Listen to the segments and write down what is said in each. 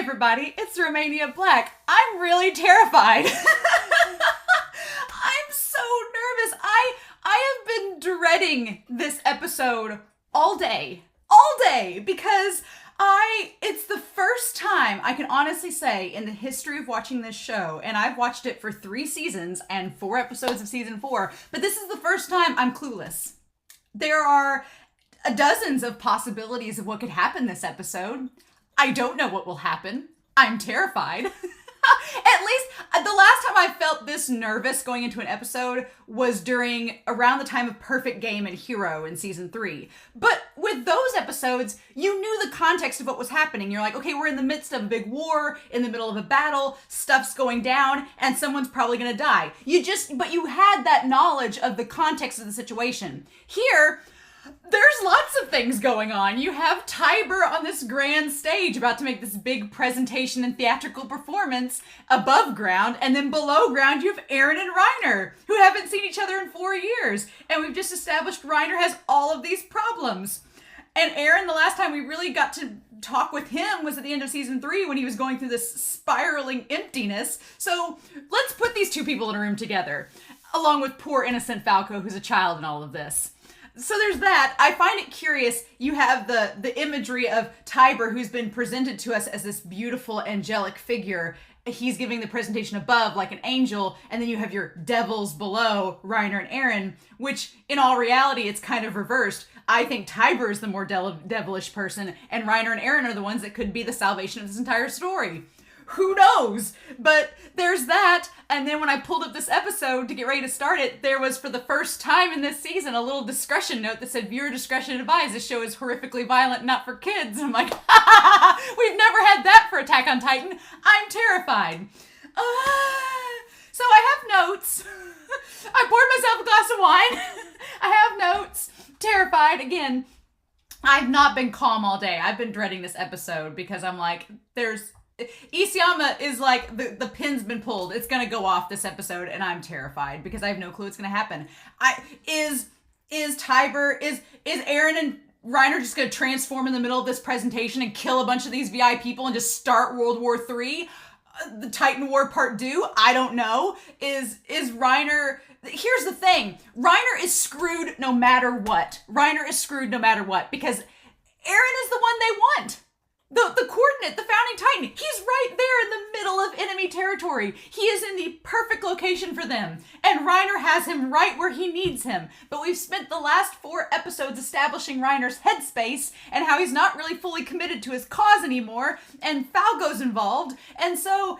everybody, it's Romania Black. I'm really terrified. I'm so nervous. I have been dreading this episode all day, because it's the first time I can honestly say in the history of watching this show, and I've watched it for 3 seasons and 4 episodes of season 4, but this is the first time I'm clueless. There are dozens of possibilities of what could happen this episode. I don't know what will happen. I'm terrified. At least the last time I felt this nervous going into an episode was around the time of Perfect Game and Hero in season 3. But with those episodes, you knew the context of what was happening. You're like, okay, we're in the midst of a big war, in the middle of a battle, stuff's going down, and someone's probably gonna die. But you had that knowledge of the context of the situation. Here, there's lots of things going on. You have Tiber on this grand stage about to make this big presentation and theatrical performance above ground, and then below ground you have Eren and Reiner, who haven't seen each other in 4 years, and we've just established Reiner has all of these problems. And Eren, the last time we really got to talk with him was at the end of season 3 when he was going through this spiraling emptiness. So let's put these two people in a room together, along with poor innocent Falco, who's a child in all of this. So there's that. I find it curious. You have the imagery of Tiber, who's been presented to us as this beautiful angelic figure. He's giving the presentation above like an angel, and then you have your devils below, Reiner and Eren, which in all reality, it's kind of reversed. I think Tiber is the more devilish person, and Reiner and Eren are the ones that could be the salvation of this entire story. Who knows? But there's that. And then when I pulled up this episode to get ready to start it, there was, for the first time in this season, a little discretion note that said, viewer discretion advised. This show is horrifically violent, not for kids. I'm like, we've never had that for Attack on Titan. I'm terrified. So I have notes. I poured myself a glass of wine. I have notes. Terrified. Again, I've not been calm all day. I've been dreading this episode because I'm like, Isayama is like, the pin's been pulled. It's gonna go off this episode, and I'm terrified because I have no clue what's gonna happen. Is Eren and Reiner just gonna transform in the middle of this presentation and kill a bunch of these VI people and just start World War III? The Titan War Part 2? I don't know. Is Reiner... Here's the thing. Reiner is screwed no matter what. Reiner is screwed no matter what because Eren is the one they want. The coordinate, the founding Titan, he's right there in the middle of enemy territory. He is in the perfect location for them. And Reiner has him right where he needs him. But we've spent the last 4 episodes establishing Reiner's headspace and how he's not really fully committed to his cause anymore. And Falco's involved. And so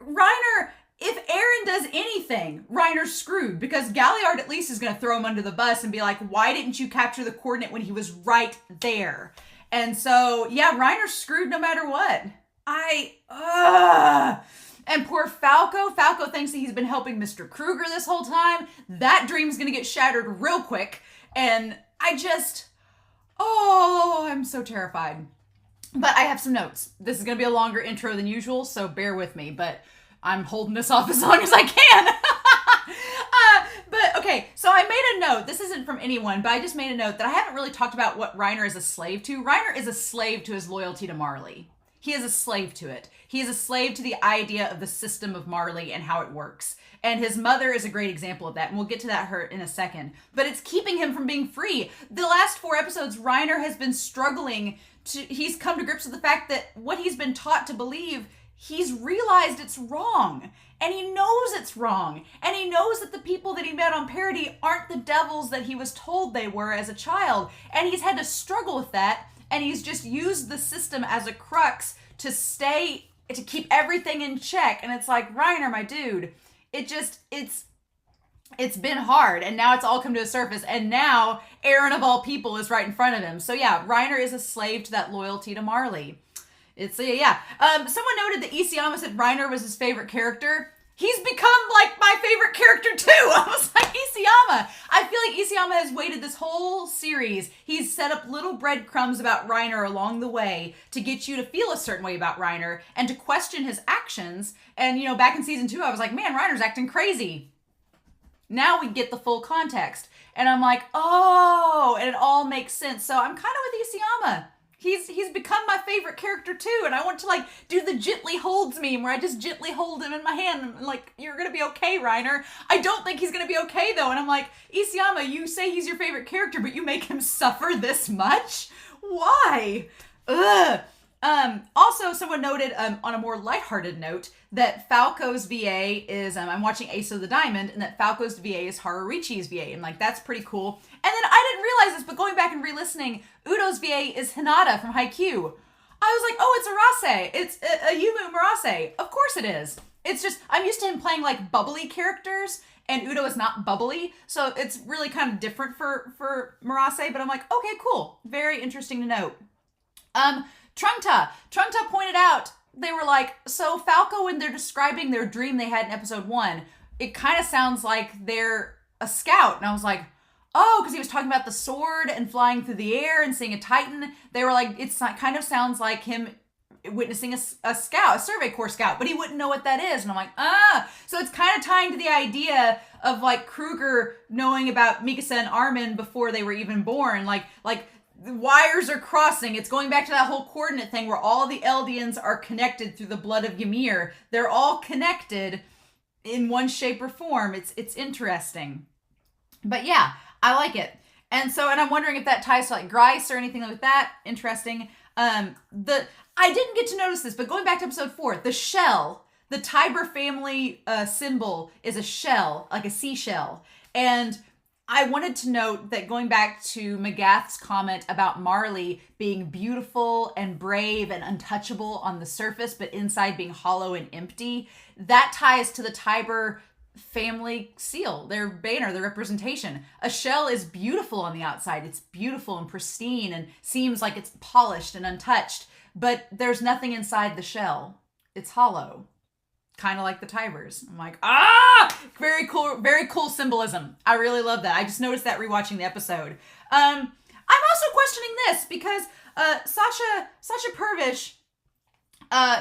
Reiner, if Eren does anything, Reiner's screwed. Because Galliard at least is going to throw him under the bus and be like, why didn't you capture the coordinate when he was right there? And so, yeah, Reiner's screwed no matter what. And poor Falco. Falco thinks that he's been helping Mr. Kruger this whole time. That dream's gonna get shattered real quick. And I'm so terrified. But I have some notes. This is gonna be a longer intro than usual, so bear with me. But I'm holding this off as long as I can. But okay, so I made a note. This isn't from anyone, but I just made a note that I haven't really talked about what Reiner is a slave to. Reiner is a slave to his loyalty to Marley. He is a slave to it. He is a slave to the idea of the system of Marley and how it works. And his mother is a great example of that, and we'll get to that hurt in a second. But it's keeping him from being free. The last 4 episodes, Reiner has been struggling he's come to grips with the fact that what he's been taught to believe, he's realized it's wrong. And he knows it's wrong. And he knows that the people that he met on Parody aren't the devils that he was told they were as a child. And he's had to struggle with that. And he's just used the system as a crux to keep everything in check. And it's like, Reiner, my dude, it's been hard. And now it's all come to the surface. And now Eren of all people is right in front of him. So yeah, Reiner is a slave to that loyalty to Marley. Someone noted that Isayama said Reiner was his favorite character. He's become like my favorite character too. I was like, Isayama. I feel like Isayama has waited this whole series. He's set up little breadcrumbs about Reiner along the way to get you to feel a certain way about Reiner and to question his actions. And, back in season 2, I was like, man, Reiner's acting crazy. Now we get the full context. And I'm like, oh, and it all makes sense. So I'm kind of with Isayama. he's become my favorite character too, and I want to like do the gently holds meme where I just gently hold him in my hand and like, you're gonna be okay, Reiner. I don't think he's gonna be okay though, and I'm like, Isayama, you say he's your favorite character, but you make him suffer this much? Why? Ugh. Also, someone noted, on a more lighthearted note, that Falco's VA is, I'm watching Ace of the Diamond, and that Falco's VA is Haruichi's VA, and like, that's pretty cool. And then I didn't realize this, but going back and re-listening, Udo's VA is Hinata from Haikyuu. I was like, oh, it's Arase. It's Ayumu Murase. Of course it is. It's just, I'm used to him playing like bubbly characters, and Udo is not bubbly, so it's really kind of different for Murase, but I'm like, okay, cool. Very interesting to note. Trungta pointed out, they were like, so Falco, when they're describing their dream they had in episode 1, it kind of sounds like they're a scout. And I was like, oh, because he was talking about the sword and flying through the air and seeing a Titan. They were like, it kind of sounds like him witnessing a scout, a Survey Corps scout, but he wouldn't know what that is. And I'm like, so it's kind of tying to the idea of like Kruger knowing about Mikasa and Armin before they were even born. Like the wires are crossing. It's going back to that whole coordinate thing where all the Eldians are connected through the blood of Ymir. They're all connected in one shape or form. It's interesting. But yeah, I like it. And I'm wondering if that ties to like Grice or anything like that. Interesting. I didn't get to notice this, but going back to episode 4, the shell, the Tiber family symbol is a shell, like a seashell. And I wanted to note that going back to Magath's comment about Marley being beautiful and brave and untouchable on the surface, but inside being hollow and empty, that ties to the Tiber family seal, their banner, their representation. A shell is beautiful on the outside. It's beautiful and pristine and seems like it's polished and untouched, but there's nothing inside the shell. It's hollow. Kind of like the Tibers. I'm like, very cool symbolism. I really love that. I just noticed that rewatching the episode. I'm also questioning this because Sasha Purvis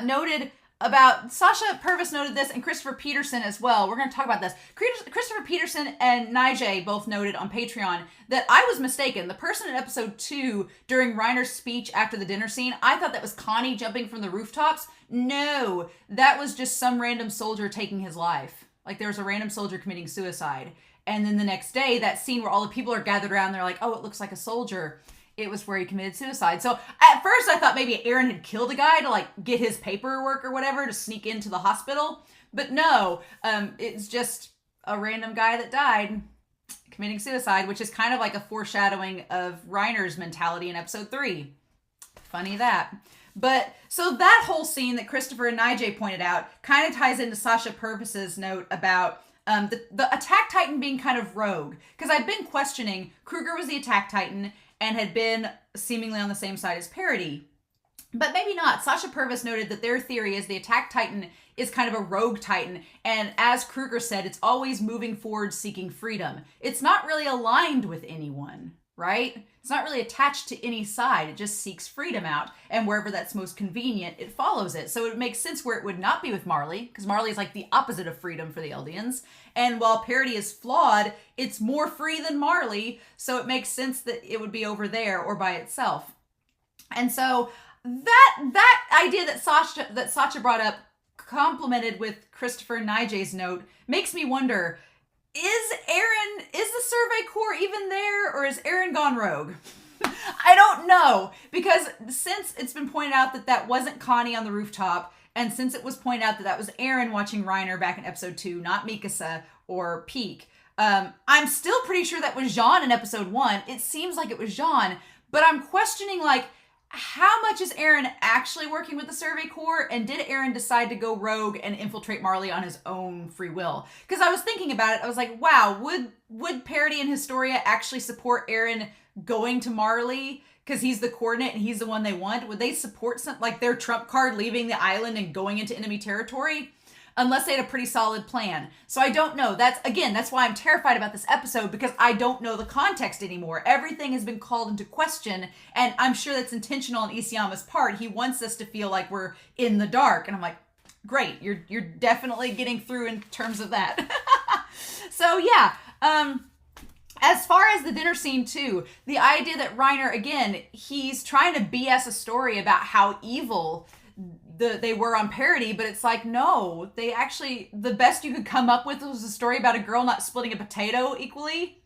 noted this, and Christopher Peterson as well. We're going to talk about this. Christopher Peterson and Nige both noted on Patreon that I was mistaken. The person in episode 2 during Reiner's speech after the dinner scene, I thought that was Connie jumping from the rooftops. No, that was just some random soldier taking his life. Like there was a random soldier committing suicide. And then the next day, that scene where all the people are gathered around, they're like, oh, it looks like a soldier. It was where he committed suicide. So at first I thought maybe Eren had killed a guy to like get his paperwork or whatever to sneak into the hospital. But no, it's just a random guy that died committing suicide, which is kind of like a foreshadowing of Reiner's mentality in episode 3. Funny that. But so that whole scene that Christopher and Nige pointed out kind of ties into Sasha Purvis's note about the Attack Titan being kind of rogue. Because I've been questioning, Kruger was the Attack Titan and had been seemingly on the same side as Parody. But maybe not. Sasha Purvis noted that their theory is the Attack Titan is kind of a rogue Titan. And as Kruger said, it's always moving forward seeking freedom. It's not really aligned with anyone, right? It's not really attached to any side. It just seeks freedom out. And wherever that's most convenient, it follows it. So it makes sense where it would not be with Marley, because Marley is like the opposite of freedom for the Eldians. And while Parody is flawed, it's more free than Marley. So it makes sense that it would be over there or by itself. And so that idea that Sasha brought up, complemented with Christopher Nige's note, makes me wonder, is the Survey Corps even there, or is Eren gone rogue? I don't know, because since it's been pointed out that wasn't Connie on the rooftop, and since it was pointed out that was Eren watching Reiner back in episode 2, not Mikasa or Peak, I'm still pretty sure that was Jean in episode 1. It seems like it was Jean, but I'm questioning, like, how much is Eren actually working with the Survey Corps, and did Eren decide to go rogue and infiltrate Marley on his own free will? Because I was thinking about it, I was like, wow, would Parody and Historia actually support Eren going to Marley because he's the coordinate and he's the one they want? Would they support like their trump card leaving the island and going into enemy territory? Unless they had a pretty solid plan. So I don't know. That's why I'm terrified about this episode, because I don't know the context anymore. Everything has been called into question, and I'm sure that's intentional on Isayama's part. He wants us to feel like we're in the dark, and I'm like, great, you're definitely getting through in terms of that. So yeah, As far as the dinner scene too, the idea that Reiner, again, he's trying to BS a story about how evil they were on parody, but it's like, no, they actually, the best you could come up with was a story about a girl not splitting a potato equally.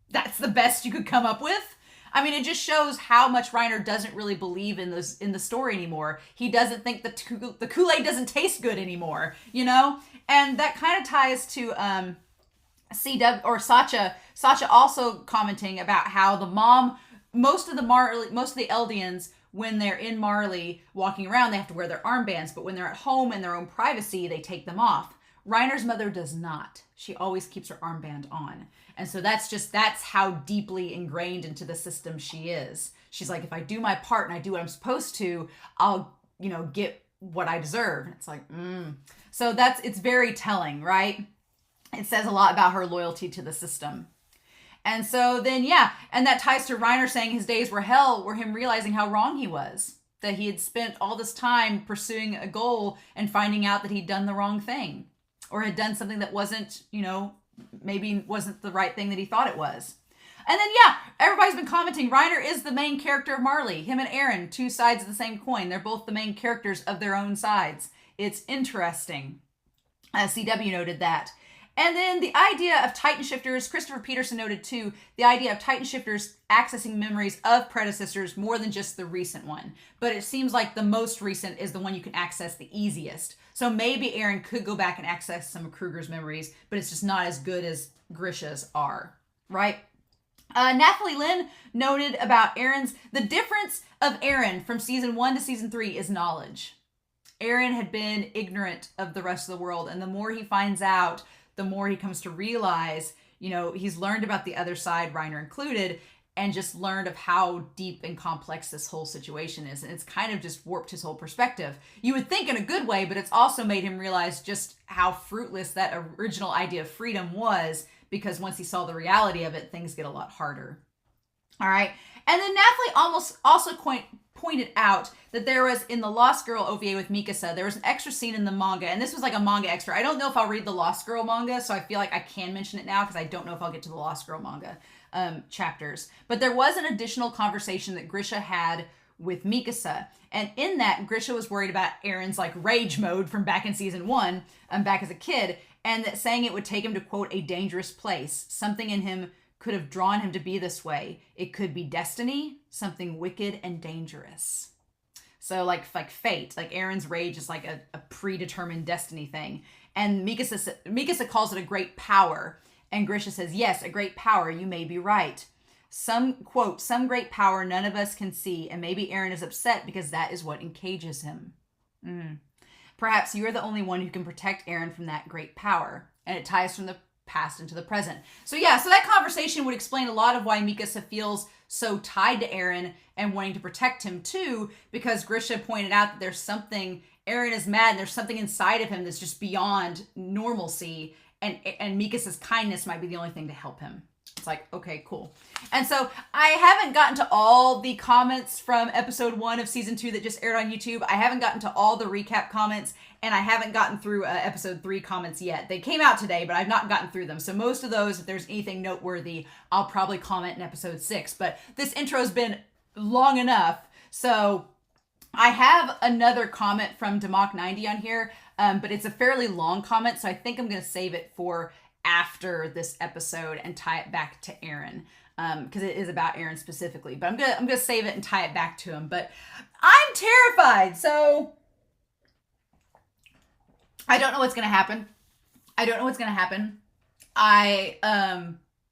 That's the best you could come up with. I mean, it just shows how much Reiner doesn't really believe in the story anymore. He doesn't think the Kool-Aid doesn't taste good anymore, you know? And that kind of ties to CW or Sacha also commenting about how the mom, most of the Eldians, when they're in Marley walking around, they have to wear their armbands, but when they're at home in their own privacy, they take them off. Reiner's mother does not. She always keeps her armband on. And so that's how deeply ingrained into the system she is. She's like, if I do my part and I do what I'm supposed to, I'll, get what I deserve. And it's like, So it's very telling, right? It says a lot about her loyalty to the system. And so then, and that ties to Reiner saying his days were hell, were him realizing how wrong he was. That he had spent all this time pursuing a goal and finding out that he'd done the wrong thing. Or had done something that wasn't, maybe wasn't the right thing that he thought it was. And then, everybody's been commenting, Reiner is the main character of Marley. Him and Eren, two sides of the same coin. They're both the main characters of their own sides. It's interesting. CW noted that. And then the idea of Titan shifters, Christopher Peterson noted too, the idea of Titan shifters accessing memories of predecessors more than just the recent one. But it seems like the most recent is the one you can access the easiest. So maybe Eren could go back and access some of Kruger's memories, but it's just not as good as Grisha's are, right? Nathalie Lynn noted about the difference of Eren from season 1 to season 3 is knowledge. Eren had been ignorant of the rest of the world, and the more he finds out, the more he comes to realize, he's learned about the other side, Reiner included, and just learned of how deep and complex this whole situation is. And it's kind of just warped his whole perspective. You would think in a good way, but it's also made him realize just how fruitless that original idea of freedom was, because once he saw the reality of it, things get a lot harder. All right. And then Nathalie also pointed out that there was, in the Lost Girl OVA with Mikasa, there was an extra scene in the manga, and this was like a manga extra. I don't know if I'll read the Lost Girl manga, so I feel like I can mention it now because I don't know if I'll get to the Lost Girl manga chapters. But there was an additional conversation that Grisha had with Mikasa, and in that, Grisha was worried about Eren's like rage mode from back in season 1, back as a kid, and that saying it would take him to, quote, a dangerous place. Something in him could have drawn him to be this way. It could be destiny, something wicked and dangerous. So like fate, like Eren's rage is like a predetermined destiny thing. And Mikasa calls it a great power. And Grisha says, yes, a great power, you may be right. Some great power none of us can see, and maybe Eren is upset because that is what encages him. Perhaps you are the only one who can protect Eren from that great power. And it ties from the past into the present. So that conversation would explain a lot of why Mikasa feels so tied to Eren and wanting to protect him too, because Grisha pointed out that there's something, Eren is mad and there's something inside of him that's just beyond normalcy, and Mikasa's kindness might be the only thing to help him. It's like, okay, cool. And so I haven't gotten to all the comments from episode 1 of season 2 that just aired on YouTube. I haven't gotten to all the recap comments, and I haven't gotten through episode 3 comments yet. They came out today, but I've not gotten through them. So most of those, if there's anything noteworthy, I'll probably comment in episode 6. But this intro's been long enough. So I have another comment from Demok90 on here, but it's a fairly long comment. So I think I'm going to save it for after this episode and tie it back to Eren, because it is about Eren specifically. But I'm gonna save it and tie it back to him. But I'm terrified, so I don't know what's gonna happen.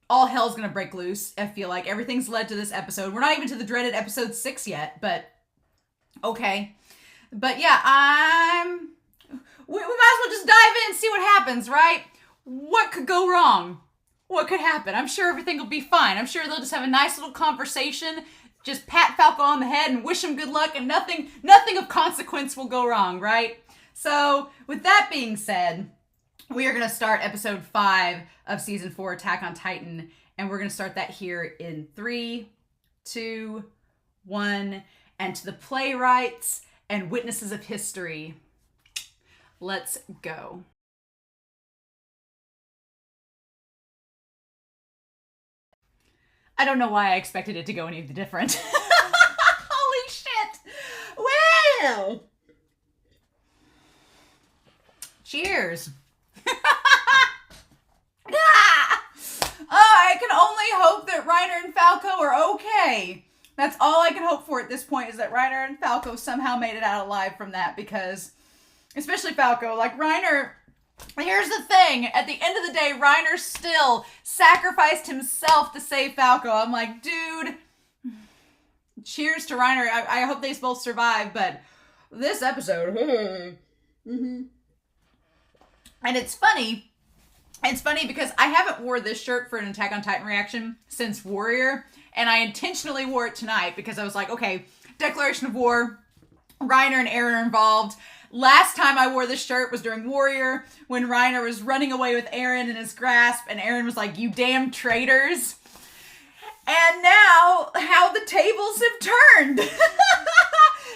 All hell's gonna break loose. I feel like everything's led to this episode. We're not even to the dreaded episode 6 yet, but okay. But we might as well just dive in and see what happens, right? What could go wrong? What could happen? I'm sure everything will be fine. I'm sure they'll just have a nice little conversation, just pat Falco on the head and wish him good luck, and nothing of consequence will go wrong, right? So, with that being said, we are going to start episode 5 of season 4, Attack on Titan, and we're going to start that here in 3, 2, 1, and to the playwrights and witnesses of history, let's go. I don't know why I expected it to go any different. Holy shit. Well. Cheers. I can only hope that Reiner and Falco are okay. That's all I can hope for at this point, is that Reiner and Falco somehow made it out alive from that, because, especially Falco, like Reiner, here's the thing, at the end of the day, Reiner still sacrificed himself to save Falco. I'm like, dude, cheers to Reiner. I hope they both survive, but this episode, and it's funny because I haven't wore this shirt for an Attack on Titan reaction since Warrior, and I intentionally wore it tonight because I was like, okay, declaration of war, Reiner and Eren are involved. Last time I wore this shirt was during Warrior, when Reiner was running away with Eren in his grasp, and Eren was like, you damn traitors. And now, how the tables have turned.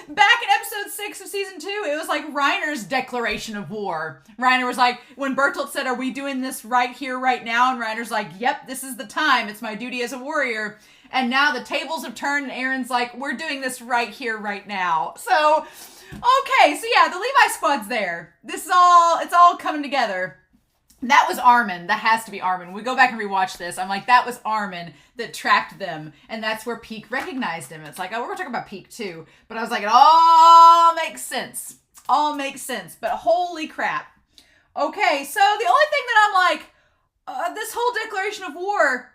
Back in episode 6 of season 2, it was like Reiner's declaration of war. Reiner was like, when Bertolt said, are we doing this right here, right now? And Reiner's like, yep, this is the time. It's my duty as a warrior. And now the tables have turned, and Eren's like, we're doing this right here, right now. So, okay, so yeah, the Levi squad's there. It's all coming together. That was Armin. That has to be Armin. When we go back and rewatch this, I'm like, that was Armin that tracked them. And that's where Peak recognized him. It's like, oh, we're going to talk about Peak too. But I was like, it all makes sense. All makes sense. But holy crap. Okay, so the only thing that I'm like, this whole declaration of war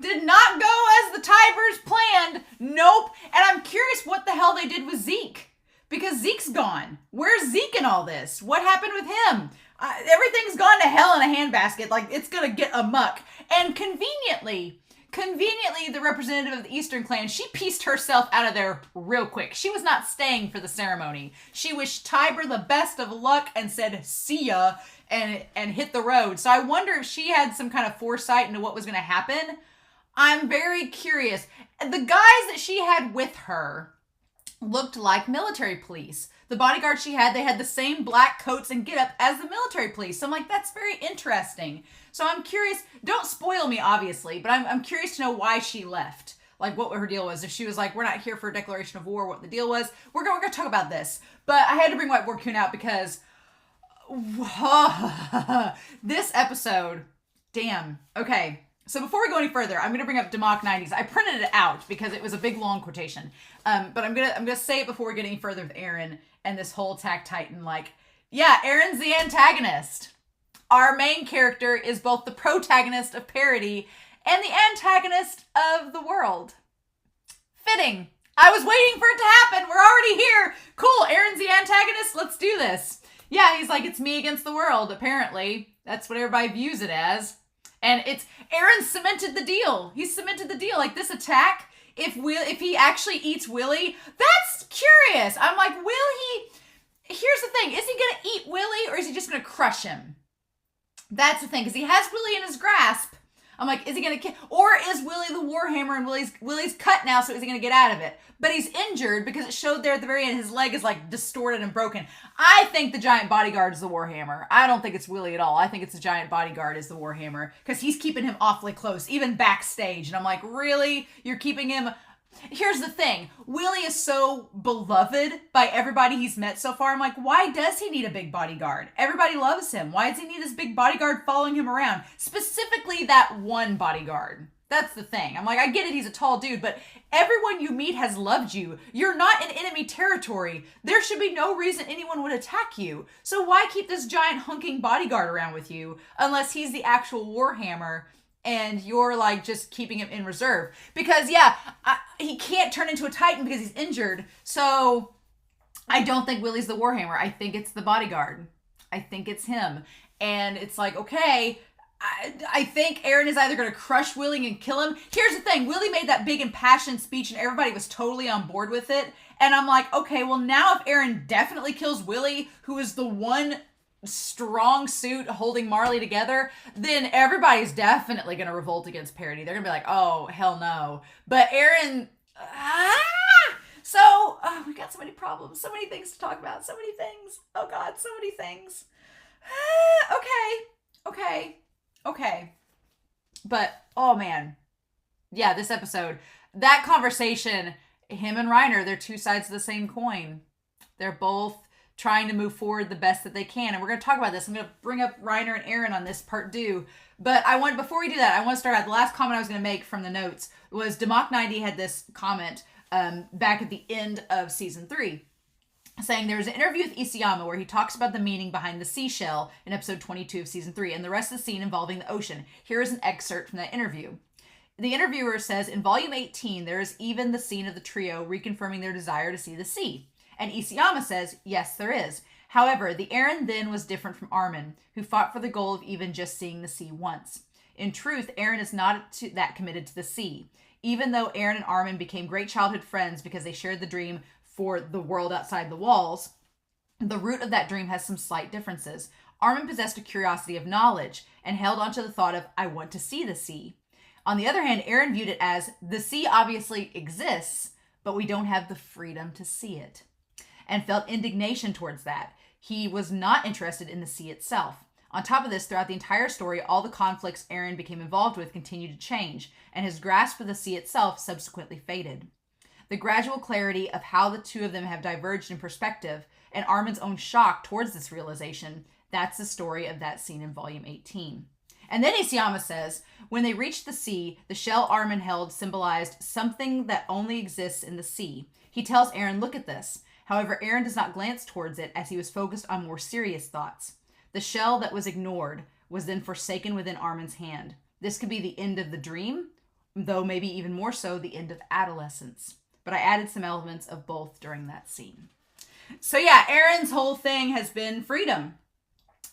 did not go as the Tybers planned. Nope. And I'm curious what the hell they did with Zeke. Because Zeke's gone. Where's Zeke in all this? What happened with him? Everything's gone to hell in a handbasket. Like, it's gonna get amuck. And conveniently, the representative of the Eastern Clan, she pieced herself out of there real quick. She was not staying for the ceremony. She wished Tiber the best of luck and said, see ya, and hit the road. So I wonder if she had some kind of foresight into what was gonna happen. I'm very curious. The guys that she had with her looked like military police. The bodyguard she had, they had the same black coats and getup as the military police. So I'm like, that's very interesting. So I'm curious, don't spoil me obviously, but I'm curious to know why she left. Like what her deal was. If she was like, we're not here for a declaration of war, what the deal was. We're gonna talk about this. But I had to bring White War Coon out because this episode, damn. Okay. So before we go any further, I'm going to bring up Demok 90s. I printed it out because it was a big long quotation. But I'm gonna say it before we get any further with Eren and this whole Attack Titan. Like, yeah, Eren's the antagonist. Our main character is both the protagonist of parody and the antagonist of the world. Fitting. I was waiting for it to happen. We're already here. Cool. Eren's the antagonist. Let's do this. Yeah, he's like, it's me against the world, apparently. That's what everybody views it as. And it's, Eren cemented the deal. He cemented the deal. Like, this attack, if he actually eats Willy, that's curious. I'm like, here's the thing. Is he going to eat Willy, or is he just going to crush him? That's the thing, because he has Willy in his grasp. I'm like, is he going to kill, or is Willy the Warhammer and Willy's cut now, so is he going to get out of it? But he's injured because it showed there at the very end, his leg is like distorted and broken. I think the giant bodyguard is the Warhammer. I don't think it's Willy at all. I think it's the giant bodyguard is the Warhammer, because he's keeping him awfully close, even backstage. And I'm like, really? You're keeping him? Here's the thing. Willy is so beloved by everybody he's met so far. I'm like, why does he need a big bodyguard? Everybody loves him. Why does he need this big bodyguard following him around? Specifically that one bodyguard. That's the thing. I'm like, I get it, he's a tall dude, but everyone you meet has loved you. You're not in enemy territory. There should be no reason anyone would attack you. So why keep this giant hunking bodyguard around with you unless he's the actual Warhammer and you're like just keeping him in reserve? Because yeah, he can't turn into a Titan because he's injured. So I don't think Willy's the Warhammer. I think it's the bodyguard. I think it's him. And it's like, okay, I think Eren is either going to crush Willy and kill him. Here's the thing. Willy made that big impassioned speech and everybody was totally on board with it. And I'm like, okay, well now if Eren definitely kills Willy, who is the one strong suit holding Marley together, then everybody's definitely going to revolt against parody. They're going to be like, oh, hell no. But Eren, so we got so many problems, so many things to talk about, so many things. Oh God, so many things. Okay. But, oh man. Yeah, this episode. That conversation, him and Reiner, they're two sides of the same coin. They're both trying to move forward the best that they can. And we're going to talk about this. I'm going to bring up Reiner and Eren on this part 2. But before we do that, I want to start out. The last comment I was going to make from the notes was Demok90 had this comment back at the end of season 3. Saying there was an interview with Isayama where he talks about the meaning behind the seashell in episode 22 of season 3 and the rest of the scene involving the ocean. Here is an excerpt from that interview. The interviewer says, in volume 18, there is even the scene of the trio reconfirming their desire to see the sea. And Isayama says, yes, there is. However, the Eren then was different from Armin, who fought for the goal of even just seeing the sea once. In truth, Eren is not that committed to the sea. Even though Eren and Armin became great childhood friends because they shared the dream for the world outside the walls, the root of that dream has some slight differences. Armin possessed a curiosity of knowledge and held on to the thought of, I want to see the sea. On the other hand, Eren viewed it as, the sea obviously exists, but we don't have the freedom to see it, and felt indignation towards that. He was not interested in the sea itself. On top of this, throughout the entire story, all the conflicts Eren became involved with continued to change, and his grasp for the sea itself subsequently faded. The gradual clarity of how the two of them have diverged in perspective, and Armin's own shock towards this realization, that's the story of that scene in volume 18. And then Isayama says, when they reached the sea, the shell Armin held symbolized something that only exists in the sea. He tells Eren, look at this. However, Eren does not glance towards it as he was focused on more serious thoughts. The shell that was ignored was then forsaken within Armin's hand. This could be the end of the dream, though maybe even more so the end of adolescence. But I added some elements of both during that scene. So yeah, Eren's whole thing has been freedom.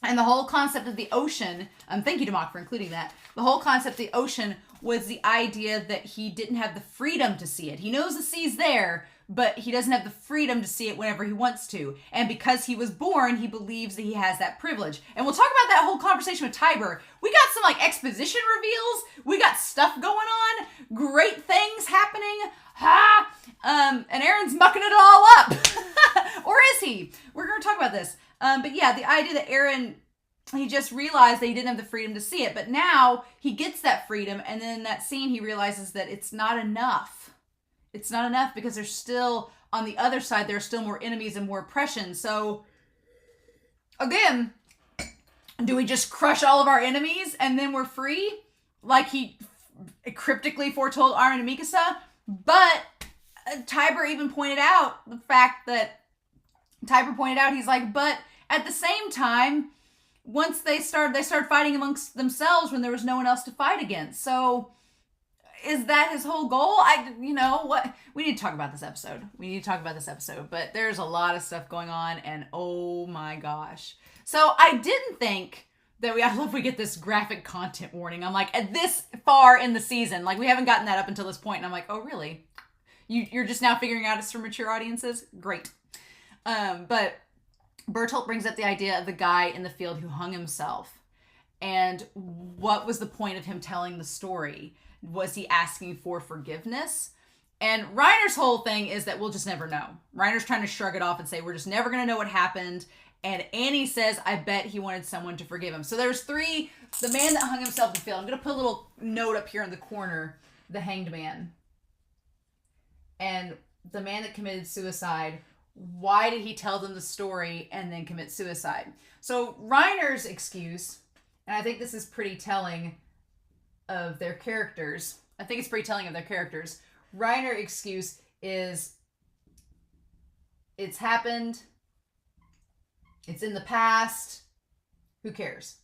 And the whole concept of the ocean, thank you, Demok, for including that. The whole concept of the ocean was the idea that he didn't have the freedom to see it. He knows the sea's there, but he doesn't have the freedom to see it whenever he wants to. And because he was born, he believes that he has that privilege. And we'll talk about that whole conversation with Tiber. We got some exposition reveals. We got stuff going on. Great things happening. And Eren's mucking it all up. Or is he? We're going to talk about this. But yeah, the idea that Eren, he just realized that he didn't have the freedom to see it. But now he gets that freedom. And then in that scene, he realizes that it's not enough. It's not enough because there's still, on the other side, there are still more enemies and more oppression. So, again, do we just crush all of our enemies and then we're free? Like he cryptically foretold Armin and Mikasa? But Tiber even pointed out the fact that, he's like, but at the same time, once they started fighting amongst themselves when there was no one else to fight against. So is that his whole goal? We need to talk about this episode. But there's a lot of stuff going on, and oh my gosh. So I didn't think that I love we get this graphic content warning. I'm like, at this far in the season, we haven't gotten that up until this point, and I'm like, oh really? You're just now figuring out it's for mature audiences? Great. But Bertolt brings up the idea of the guy in the field who hung himself. And what was the point of him telling the story? Was he asking for forgiveness? And Reiner's whole thing is that we'll just never know. Reiner's trying to shrug it off and say, we're just never going to know what happened. And Annie says, I bet he wanted someone to forgive him. So there's 3, the man that hung himself in the field. I'm going to put a little note up here in the corner, the hanged man. And the man that committed suicide, why did he tell them the story and then commit suicide? So Reiner's excuse, and I think this is pretty telling of their characters. Reiner's excuse is, it's happened. It's in the past. Who cares?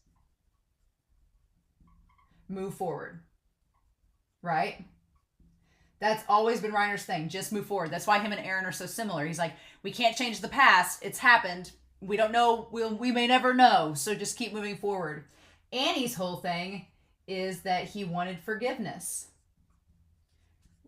Move forward. Right? That's always been Reiner's thing. Just move forward. That's why him and Eren are so similar. He's like, we can't change the past. It's happened. We don't know. We may never know. So just keep moving forward. Annie's whole thing is that he wanted forgiveness,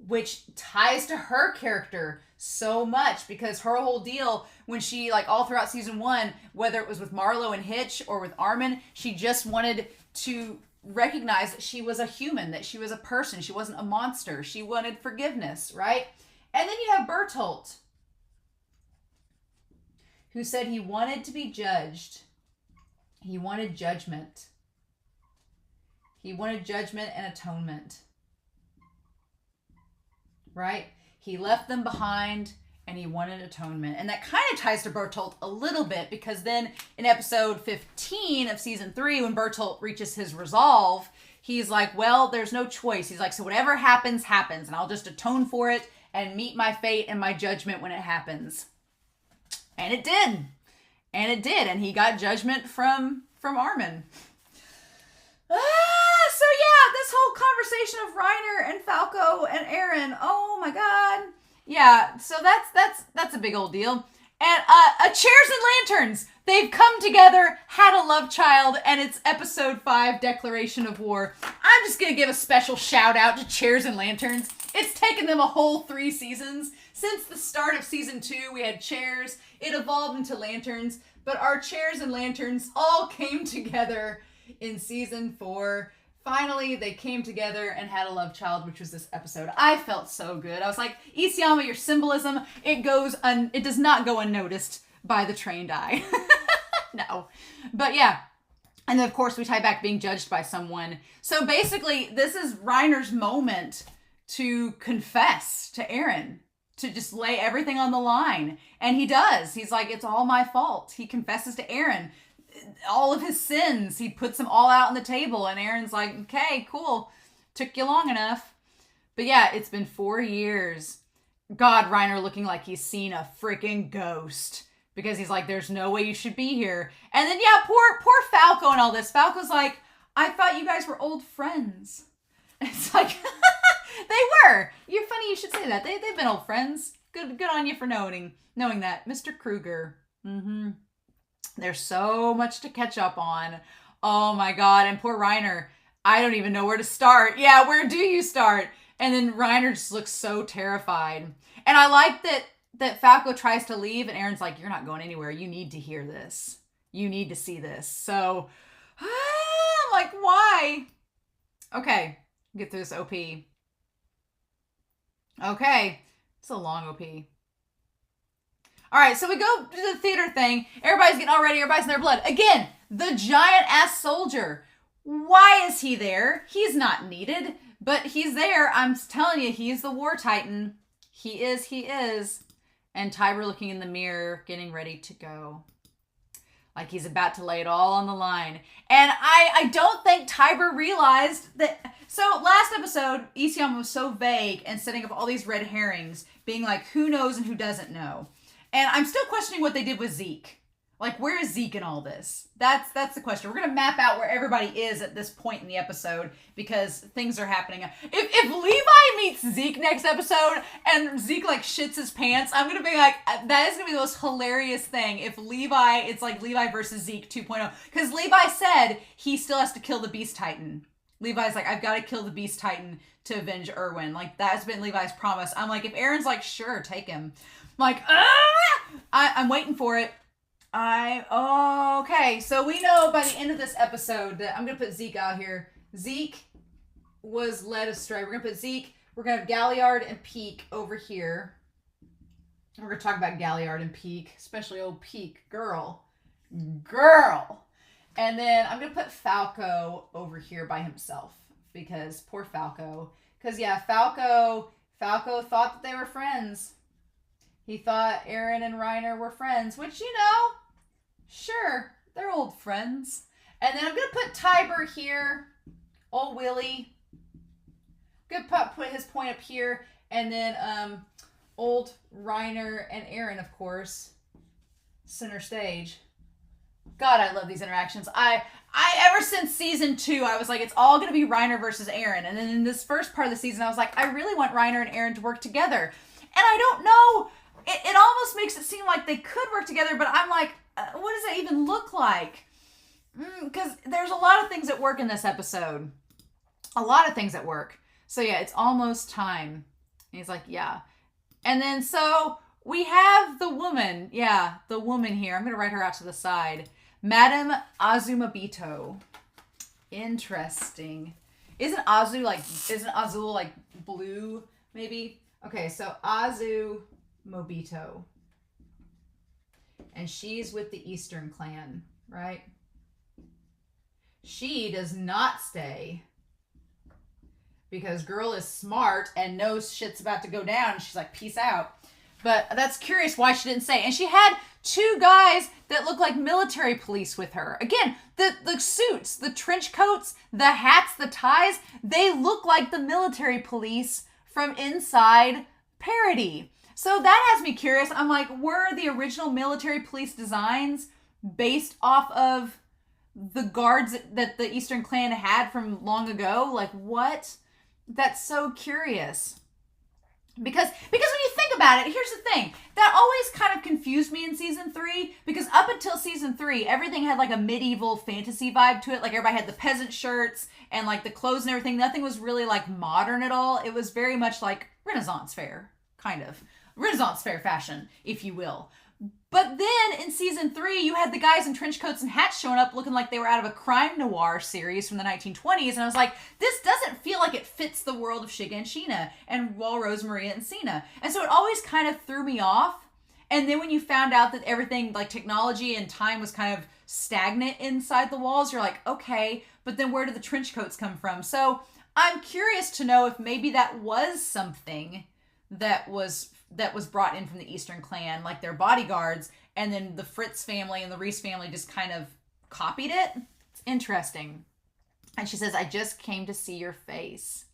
which ties to her character so much because her whole deal when she, all throughout season 1, whether it was with Marlo and Hitch or with Armin, she just wanted to recognize that she was a human, that she was a person. She wasn't a monster. She wanted forgiveness, right? And then you have Bertolt, who said he wanted to be judged. He wanted judgment. He wanted judgment and atonement. Right? He left them behind and he wanted atonement. And that kind of ties to Bertolt a little bit, because then in episode 15 of season 3, when Bertolt reaches his resolve, he's like, well, there's no choice. He's like, so whatever happens, happens, and I'll just atone for it and meet my fate and my judgment when it happens. And it did. And it did. And he got judgment from Armin. So yeah, this whole conversation of Reiner and Falco and Eren. Oh my god. Yeah, so that's a big old deal. And Chairs and Lanterns. They've come together, had a love child, and it's episode 5, Declaration of War. I'm just going to give a special shout out to Chairs and Lanterns. It's taken them a whole 3 seasons. Since the start of season 2, we had chairs. It evolved into lanterns. But our Chairs and Lanterns all came together in season 4. Finally, they came together and had a love child, which was this episode. I felt so good. I was like, Isayama, your symbolism, it does not go unnoticed by the trained eye. No. But yeah. And then, of course, we tie back being judged by someone. So basically, this is Reiner's moment to confess to Eren, to just lay everything on the line. And he does. He's like, it's all my fault. He confesses to Eren all of his sins. He puts them all out on the table, and Eren's like, okay, cool. Took you long enough. But yeah, it's been 4 years. God, Reiner looking like he's seen a freaking ghost, because he's like, there's no way you should be here. And then yeah, poor Falco and all this. Falco's like, I thought you guys were old friends. And it's like, they were. You're funny you should say that. They've been old friends. Good on you for knowing that. Mr. Kruger. Mm-hmm. There's so much to catch up on. Oh my god. And poor Reiner. I don't even know where to start. Yeah, where do you start? And then Reiner just looks so terrified. And I like that Falco tries to leave, and Eren's like, you're not going anywhere. You need to hear this. You need to see this. So, I'm like, why? Okay. Get through this OP. Okay. It's a long OP. All right, so we go to the theater thing. Everybody's getting all ready. Everybody's in their blood. Again, the giant-ass soldier. Why is he there? He's not needed, but he's there. I'm telling you, he's the war titan. He is. And Tiber looking in the mirror, getting ready to go. Like he's about to lay it all on the line. And I don't think Tiber realized that. So last episode, Isayama was so vague and setting up all these red herrings, being like, who knows and who doesn't know. And I'm still questioning what they did with Zeke. Like, where is Zeke in all this? That's the question. We're going to map out where everybody is at this point in the episode, because things are happening. If Levi meets Zeke next episode and Zeke, like, shits his pants, I'm going to be like, that is going to be the most hilarious thing. If Levi, it's like Levi versus Zeke 2.0. Because Levi said he still has to kill the Beast Titan. Levi's like, I've got to kill the Beast Titan to avenge Erwin. Like, that's been Levi's promise. I'm like, if Eren's like, sure, take him. I'm like, I'm waiting for it. Okay, so we know by the end of this episode that I'm going to put Zeke out here. Zeke was led astray. We're going to put Zeke, we're going to have Galliard and Peak over here. We're going to talk about Galliard and Peak, especially old Peak. Girl. And then I'm going to put Falco over here by himself, because poor Falco. Because yeah, Falco thought that they were friends. He thought Eren and Reiner were friends, which, you know, sure, they're old friends. And then I'm going to put Tiber here, old Willie. I'm going to put his point up here, and then old Reiner and Eren, of course, center stage. God, I love these interactions. I ever since season 2, I was like, it's all going to be Reiner versus Eren. And then in this first part of the season, I was like, I really want Reiner and Eren to work together. And I don't know. It almost makes it seem like they could work together, but I'm like, what does that even look like? Because there's a lot of things at work in this episode. A lot of things at work. So yeah, it's almost time. And he's like, yeah. And then so we have the woman. Yeah, the woman here. I'm going to write her out to the side. Madame Azumabito. Interesting. Isn't Azul like blue, maybe? Okay, so Azumabito. And she's with the Eastern Clan, right? She does not stay because girl is smart and knows shit's about to go down. And she's like, peace out. But that's curious why she didn't say. And she had two guys that look like military police with her. Again, the suits, the trench coats, the hats, the ties, they look like the military police from Inside Parody. So that has me curious. I'm like, were the original military police designs based off of the guards that the Eastern Clan had from long ago? Like, what? That's so curious. Because when you think about it, here's the thing. That always kind of confused me in season 3. Because up until season 3, everything had like a medieval fantasy vibe to it. Like everybody had the peasant shirts and like the clothes and everything. Nothing was really like modern at all. It was very much like Renaissance fair, kind of. Renaissance fair fashion, if you will. But then in season 3, you had the guys in trench coats and hats showing up looking like they were out of a crime noir series from the 1920s. And I was like, this doesn't feel like it fits the world of Shiga and Sheena and Walrose, Maria, and Cena. And so it always kind of threw me off. And then when you found out that everything, like technology and time, was kind of stagnant inside the walls, you're like, okay, but then where did the trench coats come from? So I'm curious to know if maybe that was something that was brought in from the Eastern Clan, like their bodyguards, and then the Fritz family and the Reese family just kind of copied it. It's interesting. And she says, I just came to see your face.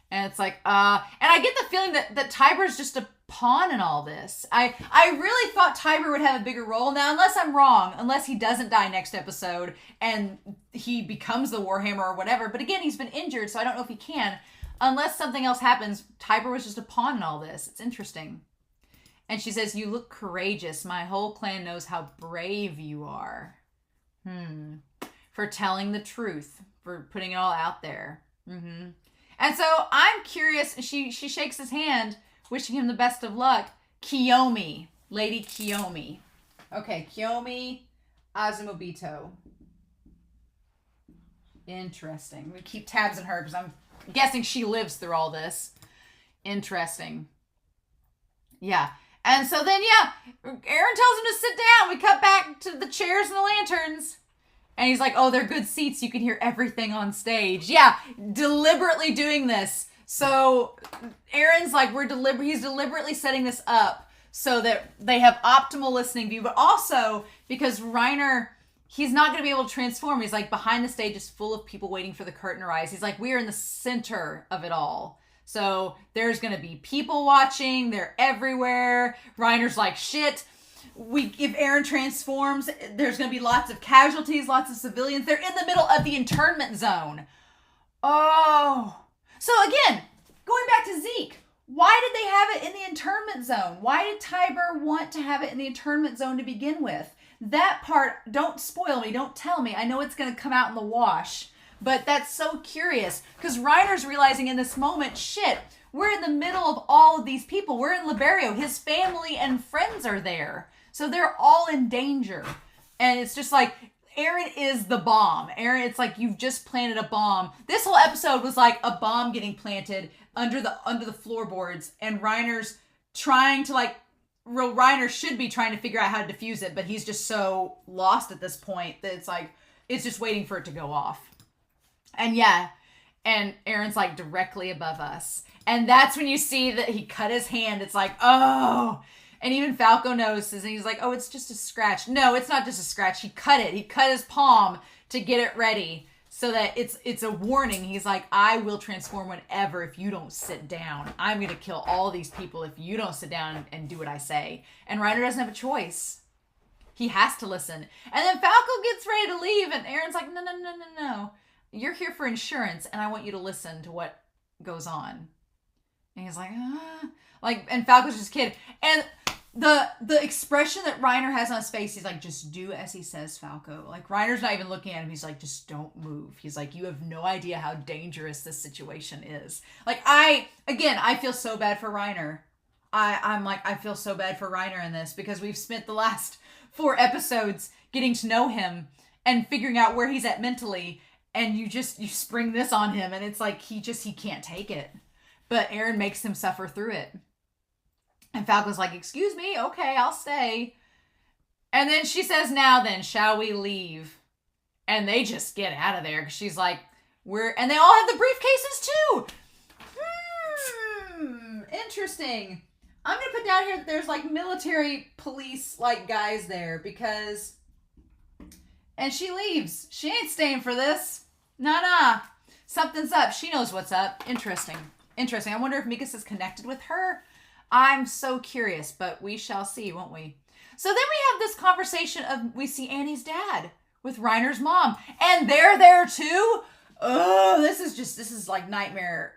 And it's like, and I get the feeling that Tiber's just a pawn in all this. I really thought Tiber would have a bigger role. Now, unless I'm wrong, unless he doesn't die next episode and he becomes the Warhammer or whatever. But again, he's been injured, so I don't know if he can. Unless something else happens, Tiber was just a pawn in all this. It's interesting. And she says, you look courageous. My whole clan knows how brave you are. For telling the truth. For putting it all out there. And so I'm curious. She shakes his hand, wishing him the best of luck. Kiyomi. Lady Kiyomi. Okay, Kiyomi Azumabito. Interesting. We keep tabs on her because I'm guessing she lives through all this. Interesting. Yeah. And so then, Eren tells him to sit down. We cut back to the chairs and the lanterns. And he's like, oh, they're good seats. You can hear everything on stage. Yeah, deliberately doing this. So Eren's like, he's deliberately setting this up so that they have optimal listening view. But also because Reiner, he's not going to be able to transform. He's like, behind the stage is full of people waiting for the curtain to rise. He's like, we are in the center of it all. So there's going to be people watching. They're everywhere. Reiner's like, shit. If Eren transforms, there's going to be lots of casualties, lots of civilians. They're in the middle of the internment zone. Oh. So again, going back to Zeke, why did they have it in the internment zone? Why did Tiber want to have it in the internment zone to begin with? That part, don't spoil me, don't tell me. I know it's going to come out in the wash. But that's so curious. Because Reiner's realizing in this moment, shit, we're in the middle of all of these people. We're in Liberio. His family and friends are there. So they're all in danger. And it's just like, Eren is the bomb. Eren, it's like you've just planted a bomb. This whole episode was like a bomb getting planted under the floorboards. And Reiner's trying to Reiner should be trying to figure out how to defuse it. But he's just so lost at this point that it's like, it's just waiting for it to go off. And yeah, and Eren's like directly above us. And that's when you see that he cut his hand. It's like, oh. And even Falco notices and he's like, oh, it's just a scratch. No, it's not just a scratch. He cut it. He cut his palm to get it ready so that it's a warning. He's like, I will transform whenever if you don't sit down. I'm going to kill all these people if you don't sit down and do what I say. And Reiner doesn't have a choice. He has to listen. And then Falco gets ready to leave and Eren's like, no. You're here for insurance, and I want you to listen to what goes on. And he's like, and Falco's just a kid. And the expression that Reiner has on his face, he's like, just do as he says, Falco. Like, Reiner's not even looking at him. He's like, just don't move. He's like, you have no idea how dangerous this situation is. Like, I feel so bad for Reiner. I feel so bad for Reiner in this because we've spent the last 4 episodes getting to know him and figuring out where he's at mentally. And you spring this on him and it's like, he can't take it. But Eren makes him suffer through it. And Falco's like, excuse me, okay, I'll stay. And then she says, now then, shall we leave? And they just get out of there. Cause she's like, and they all have the briefcases too. interesting. I'm going to put down here that there's like military police like guys there because... And she leaves. She ain't staying for this. Nah. Something's up. She knows what's up. Interesting. I wonder if Mikas is connected with her. I'm so curious, but we shall see, won't we? So then we have this conversation of, we see Annie's dad with Reiner's mom. And they're there too? Oh, this is like nightmare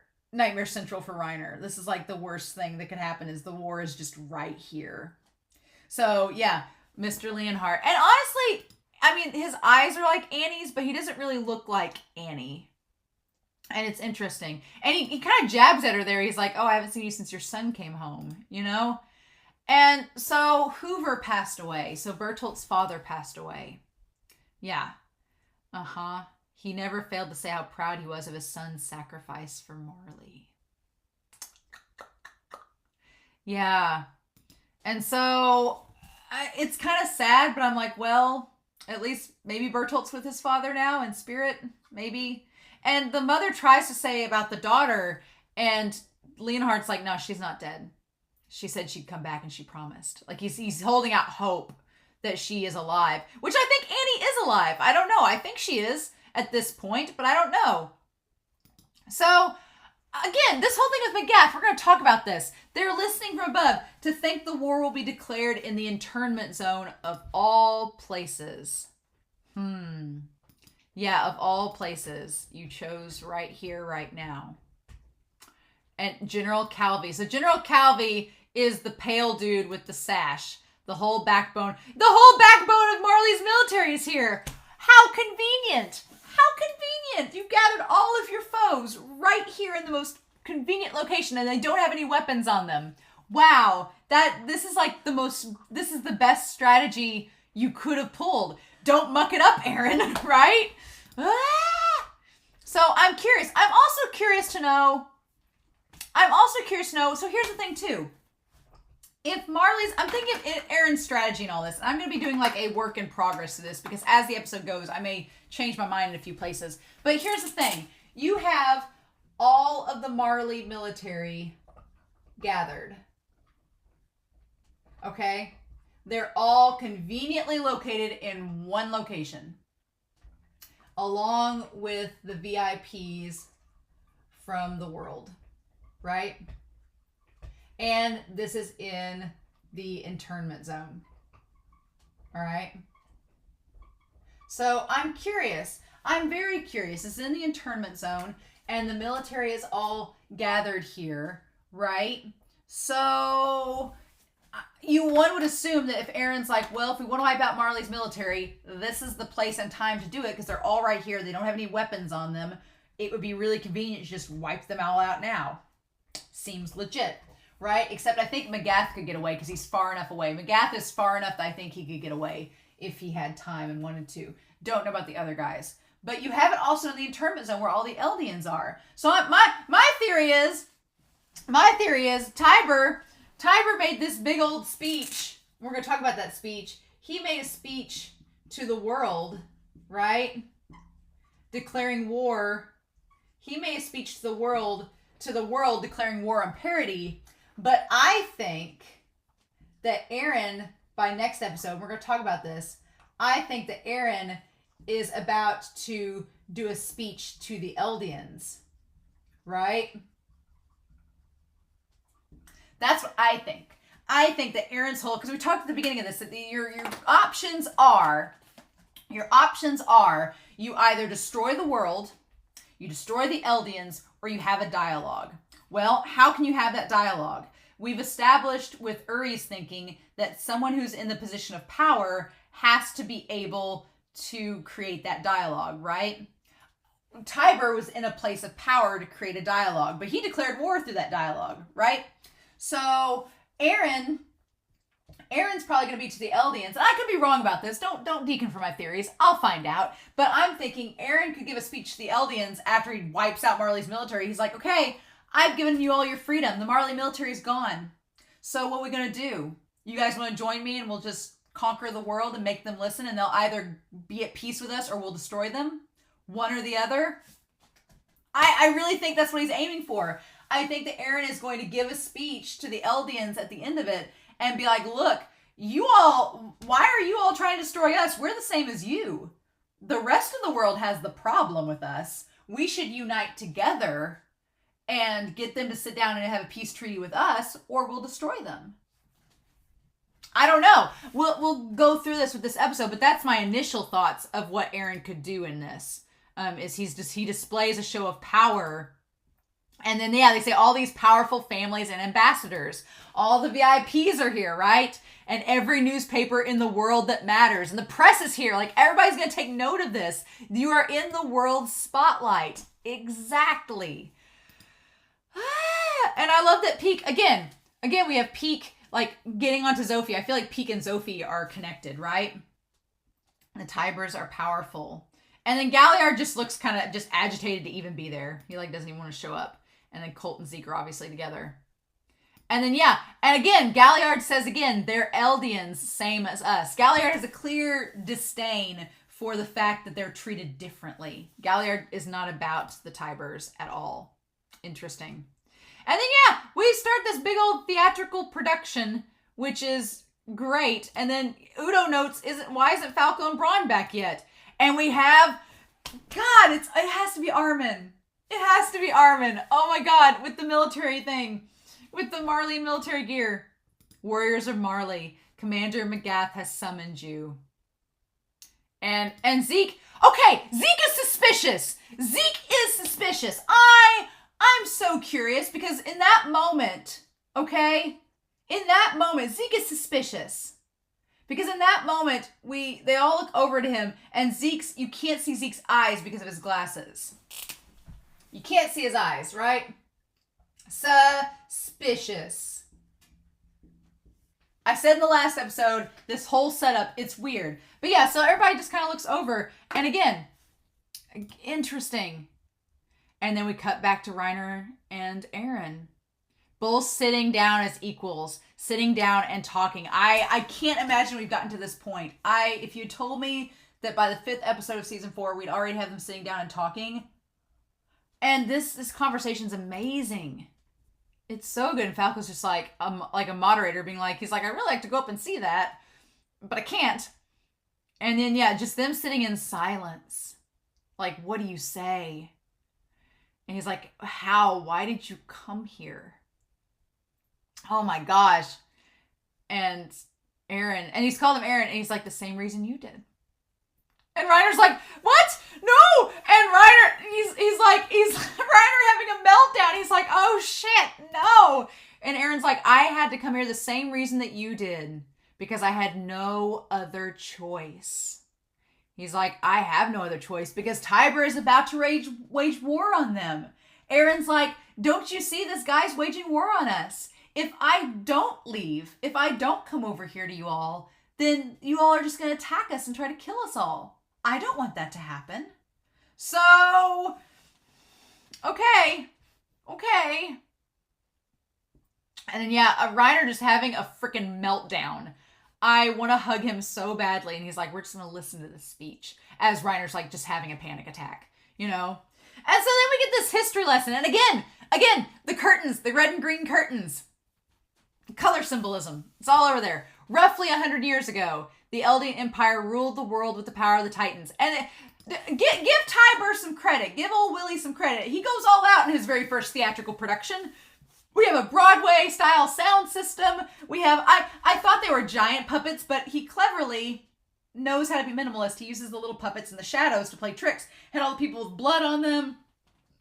central for Reiner. This is like the worst thing that could happen is the war is just right here. So yeah, Mr. Leonhardt. And honestly, I mean, his eyes are like Annie's, but he doesn't really look like Annie. And it's interesting. And he kind of jabs at her there. He's like, oh, I haven't seen you since your son came home, you know? And so Hoover passed away. So Bertolt's father passed away. Yeah. He never failed to say how proud he was of his son's sacrifice for Marley. Yeah. And so it's kind of sad, but I'm like, well, at least maybe Bertolt's with his father now in spirit, maybe. And the mother tries to say about the daughter, and Leonhardt's like, no, she's not dead. She said she'd come back and she promised. Like he's holding out hope that she is alive, which I think Annie is alive. I don't know. I think she is at this point, but I don't know. So again, this whole thing with McGath, we're going to talk about this. They're listening from above to think the war will be declared in the internment zone of all places. Yeah, of all places. You chose right here, right now. And General Calvi. So General Calvi is the pale dude with the sash. The whole backbone of Marley's military is here. How convenient. How convenient. You gathered all of your foes right here in the most convenient location and they don't have any weapons on them. Wow. This is the best strategy you could have pulled. Don't muck it up, Eren, right? So I'm curious. I'm also curious to know, so here's the thing too. If Marley's, I'm thinking of Eren's strategy and all this. I'm going to be doing like a work in progress to this because as the episode goes, I may change my mind in a few places. But here's the thing. You have all of the Marley military gathered. Okay? They're all conveniently located in one location. Along with the VIPs from the world. Right? And this is in the internment zone. All right. So I'm curious. I'm very curious. It's in the internment zone and the military is all gathered here, right? So one would assume that if Eren's like, well, if we want to wipe out Marley's military, this is the place and time to do it because they're all right here. They don't have any weapons on them. It would be really convenient to just wipe them all out now. Seems legit. Right? Except I think McGath could get away because he's far enough away. McGath is far enough that I think he could get away if he had time and wanted to. Don't know about the other guys. But you have it also in the internment zone where all the Eldians are. So my theory is Tiber made this big old speech. We're going to talk about that speech. He made a speech to the world, right? Declaring war. He made a speech to the world declaring war on parity. But I think that Eren, by next episode, we're going to talk about this, I think that Eren is about to do a speech to the Eldians. Right? That's what I think. I think that Eren's whole, because we talked at the beginning of this, that your options are you either destroy the world, you destroy the Eldians, or you have a dialogue. Well, how can you have that dialogue? We've established with Uri's thinking that someone who's in the position of power has to be able to create that dialogue, right? Tiber was in a place of power to create a dialogue, but he declared war through that dialogue, right? So Eren's probably going to be to the Eldians, and I could be wrong about this. Don't deacon for my theories. I'll find out. But I'm thinking Eren could give a speech to the Eldians after he wipes out Marley's military. He's like, okay, I've given you all your freedom. The Marley military is gone. So what are we going to do? You guys want to join me and we'll just conquer the world and make them listen and they'll either be at peace with us or we'll destroy them? One or the other? I really think that's what he's aiming for. I think that Eren is going to give a speech to the Eldians at the end of it and be like, look, why are you all trying to destroy us? We're the same as you. The rest of the world has the problem with us. We should unite together and get them to sit down and have a peace treaty with us, or we'll destroy them. I don't know. We'll go through this with this episode, but that's my initial thoughts of what Eren could do in this. He displays a show of power. And then, they say all these powerful families and ambassadors. All the VIPs are here, right? And every newspaper in the world that matters. And the press is here. Like, everybody's going to take note of this. You are in the world's spotlight. Exactly. And I love that Peak, again, we have Peak, like, getting onto Zophie. I feel like Peak and Zophie are connected, right? The Tybers are powerful. And then Galliard just looks kind of just agitated to even be there. He, like, doesn't even want to show up. And then Colt and Zeke are obviously together. And then, and again, Galliard says again, they're Eldians, same as us. Galliard has a clear disdain for the fact that they're treated differently. Galliard is not about the Tybers at all. Interesting. And then, we start this big old theatrical production, which is great. And then Udo notes, why isn't Falco and Braun back yet? And we have, God, it has to be Armin. It has to be Armin. Oh my God, with the military thing. With the Marleyan military gear. Warriors of Marley. Commander Magath has summoned you. And Zeke. Okay, Zeke is suspicious. Zeke is suspicious. I'm so curious because in that moment, Zeke is suspicious. Because in that moment, they all look over to him and you can't see Zeke's eyes because of his glasses. You can't see his eyes, right? Suspicious. I said in the last episode, this whole setup, it's weird. But so everybody just kind of looks over. And again, interesting. And then we cut back to Reiner and Eren. Both sitting down as equals. Sitting down and talking. I can't imagine we've gotten to this point. If you told me that by the 5th episode of season 4, we'd already have them sitting down and talking. And this conversation's amazing. It's so good. And Falco's just like a moderator being like, he's like, I'd really like to go up and see that, but I can't. And then, just them sitting in silence. Like, what do you say? And he's like, how? Why did you come here? Oh my gosh. And Eren, and he's called him Eren, and he's like, the same reason you did. And Reiner's like, what? No! And Reiner, he's Reiner having a meltdown. He's like, oh shit, no! And Eren's like, I had to come here the same reason that you did, because I had no other choice. He's like, I have no other choice, because Tiber is about to wage war on them. Eren's like, don't you see this guy's waging war on us? If I don't leave, if I don't come over here to you all, then you all are just going to attack us and try to kill us all. I don't want that to happen. So, okay. And then, Reiner just having a freaking meltdown. I want to hug him so badly. And he's like, we're just going to listen to this speech. As Reiner's like just having a panic attack, And so then we get this history lesson. And again, the curtains, the red and green curtains. Color symbolism. It's all over there. Roughly 100 years ago, the Eldian Empire ruled the world with the power of the Titans. And give Tiber some credit. Give old Willie some credit. He goes all out in his very first theatrical production. We have a Broadway-style sound system. We have... I thought they were giant puppets, but he cleverly knows how to be minimalist. He uses the little puppets in the shadows to play tricks. Had all the people with blood on them.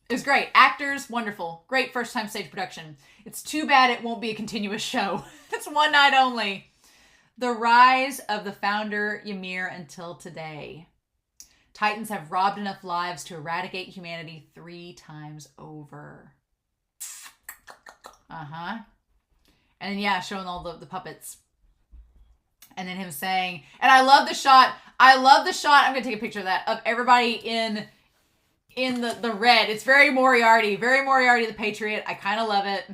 It was great. Actors, wonderful. Great first-time stage production. It's too bad it won't be a continuous show. It's one night only. The rise of the founder Ymir until today. Titans have robbed enough lives to eradicate humanity 3 times over. And then, showing all the puppets. And then him saying, and I love the shot. I'm going to take a picture of that, of everybody in the red. It's very Moriarty the Patriot. I kind of love it.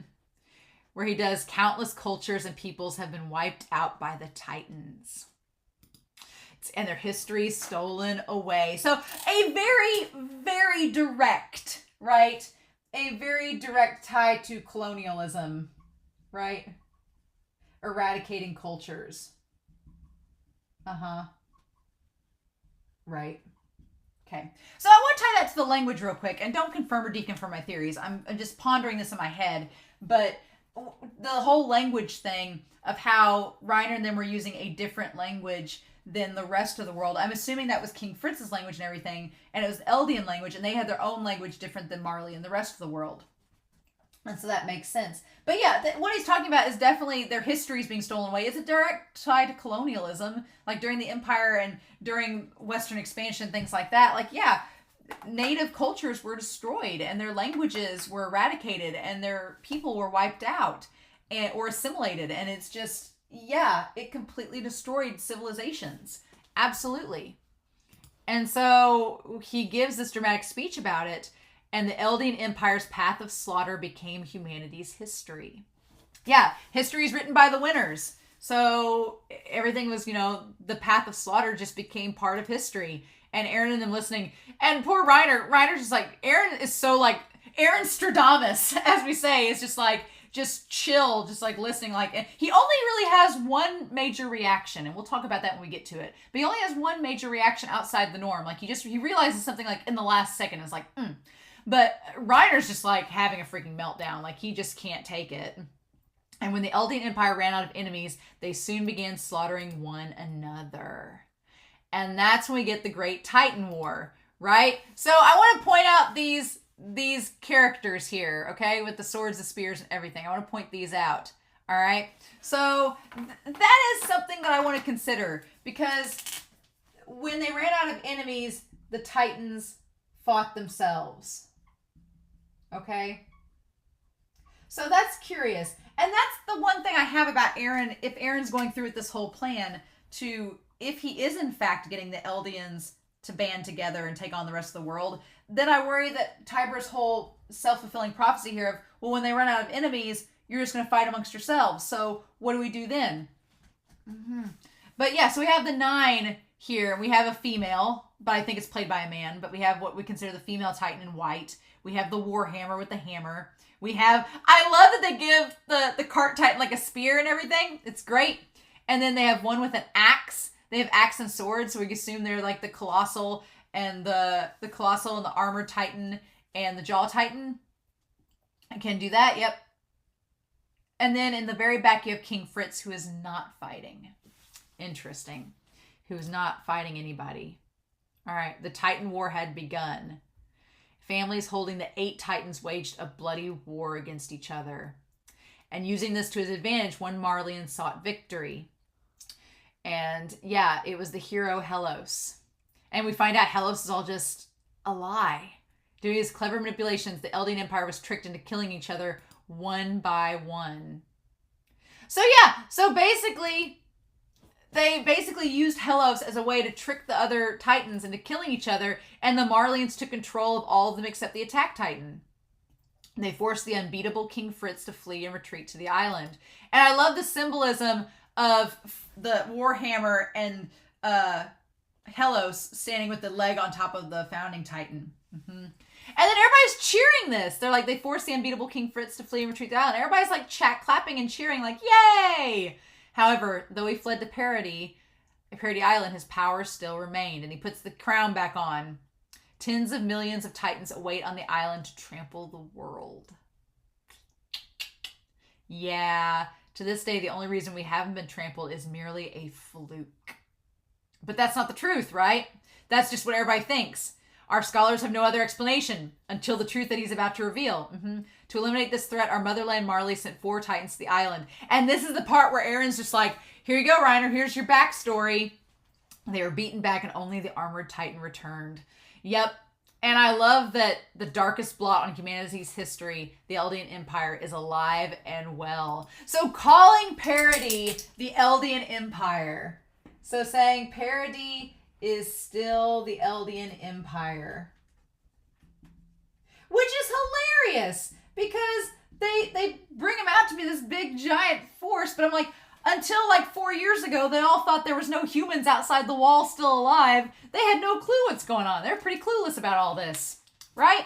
Where he does, countless cultures and peoples have been wiped out by the Titans. And their history stolen away. So a very, very direct, right? a very direct tie to colonialism, right? Eradicating cultures. Uh-huh. Right. Okay. So I want to tie that to the language real quick, and don't confirm or deconfirm my theories. I'm just pondering this in my head, but the whole language thing of how Reiner and them were using a different language than the rest of the world. I'm assuming that was King Fritz's language and everything, and it was Eldian language, and they had their own language different than Marley and the rest of the world. And so that makes sense. But yeah, what he's talking about is definitely their histories being stolen away. It's a direct tie to colonialism, like during the Empire and during Western expansion, things like that. Like, yeah, native cultures were destroyed and their languages were eradicated and their people were wiped out or assimilated. And it's just, yeah, it completely destroyed civilizations. Absolutely. And so he gives this dramatic speech about it. And the Eldian Empire's path of slaughter became humanity's history. Yeah, history is written by the winners. So everything was, the path of slaughter just became part of history. And Eren and them listening. And poor Reiner's just like, Eren is so like, Eren Stradamus, as we say, is just like, just chill, just like listening. Like, he only really has one major reaction. And we'll talk about that when we get to it. But he only has one major reaction outside the norm. Like, he realizes something like in the last second. It's like, But Reiner's just like having a freaking meltdown. Like, he just can't take it. And when the Eldian Empire ran out of enemies, they soon began slaughtering one another. And that's when we get the Great Titan War, right? So I want to point out these characters here, okay? With the swords, the spears, and everything. I want to point these out, all right? So that is something that I want to consider. Because when they ran out of enemies, the Titans fought themselves. Okay? So that's curious. And that's the one thing I have about Eren. If Eren's going through with this whole plan if he is in fact getting the Eldians to band together and take on the rest of the world, then I worry that Tiber's whole self-fulfilling prophecy here of, well, when they run out of enemies, you're just going to fight amongst yourselves. So what do we do then? But yeah, so we have the 9 here. We have a female, but I think it's played by a man. But we have what we consider the female Titan in white. We have the Warhammer with the hammer. I love that they give the cart Titan like a spear and everything. It's great. And then they have one with an axe. They have axe and sword, so we assume they're like the Colossal and the Armored Titan and the Jaw Titan. I can do that, yep. And then in the very back you have King Fritz, who is not fighting. Interesting. Who is not fighting anybody. All right, the Titan War had begun. Families holding the 8 Titans waged a bloody war against each other. And using this to his advantage, one Marleyan sought victory. And yeah, it was the hero Helos. And we find out Helos is all just a lie. Doing his clever manipulations, the Eldian Empire was tricked into killing each other one by one. So yeah, they basically used Helos as a way to trick the other Titans into killing each other, and the Marleyans took control of all of them except the attack Titan. They forced the unbeatable King Fritz to flee and retreat to the island. And I love the symbolism of the Warhammer and Helos standing with the leg on top of the founding Titan. And then everybody's cheering this. They're like, they forced the unbeatable King Fritz to flee and retreat to the island. Everybody's like clapping and cheering like, yay! However, though he fled to Parody Island, his power still remained, and he puts the crown back on. Tens of millions of Titans await on the island to trample the world. Yeah, to this day, the only reason we haven't been trampled is merely a fluke. But that's not the truth, right? That's just what everybody thinks. Our scholars have no other explanation until the truth that he's about to reveal. To eliminate this threat, our motherland Marley sent 4 Titans to the island. And this is the part where Eren's just like, here you go, Reiner, here's your backstory. They were beaten back and only the armored Titan returned. Yep. And I love that the darkest blot on humanity's history, the Eldian Empire, is alive and well. So calling Parody the Eldian Empire. So saying Parody is still the Eldian Empire. Which is hilarious because they bring him out to be this big giant force, but I'm like, until like 4 years ago, they all thought there was no humans outside the wall still alive. They had no clue what's going on. They're pretty clueless about all this, right?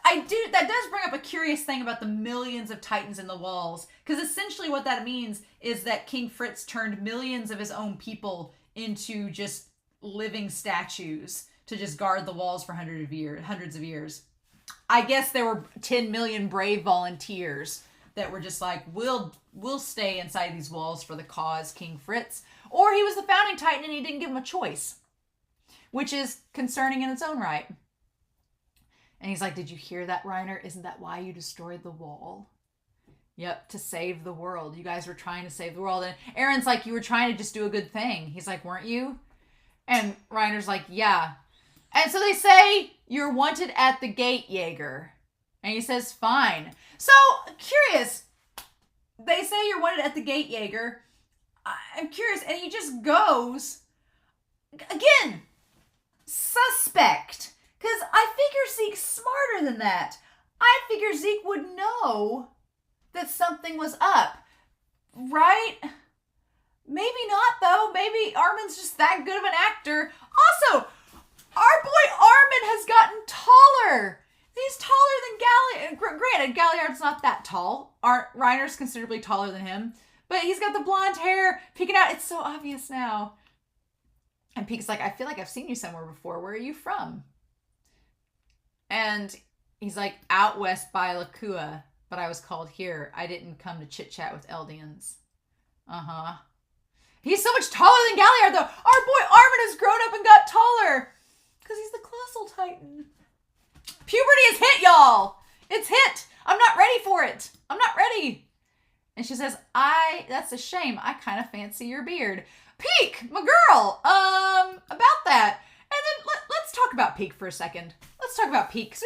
that does bring up a curious thing about the millions of Titans in the walls. Because essentially what that means is that King Fritz turned millions of his own people into just living statues to just guard the walls for hundreds of years. I guess there were 10 million brave volunteers that were just like, we'll stay inside these walls for the cause, King Fritz. Or he was the founding Titan and he didn't give him a choice, which is concerning in its own right. And he's like, did you hear that, Reiner? Isn't that why you destroyed the wall? Yep, to save the world. You guys were trying to save the world. And Eren's like, you were trying to just do a good thing. He's like, weren't you? And Reiner's like, yeah. And so they say, you're wanted at the gate, Jaeger. And he says, fine. So, curious. They say you're wanted at the gate, Jaeger. I'm curious. And he just goes. Again, suspect. Because I figure Zeke's smarter than that. I figure Zeke would know that something was up. Right? Maybe not, though. Maybe Armin's just that good of an actor. Also, our boy Armin has gotten taller. He's taller than Galliard. Granted, Galliard's not that tall. Reiner's considerably taller than him. But he's got the blonde hair peeking out. It's so obvious now. And Peek's like, I feel like I've seen you somewhere before. Where are you from? And he's like, out west by Lakua. But I was called here. I didn't come to chit-chat with Eldians. Uh-huh. He's so much taller than Galliard, though. Our boy Armin has grown up and got taller. Because he's the Colossal Titan. Puberty is hit, y'all. It's hit. I'm not ready for it. I'm not ready. And she says, that's a shame. I kind of fancy your beard. Peek, my girl. About that. And then let's talk about Peek for a second. Let's talk about Peek. Because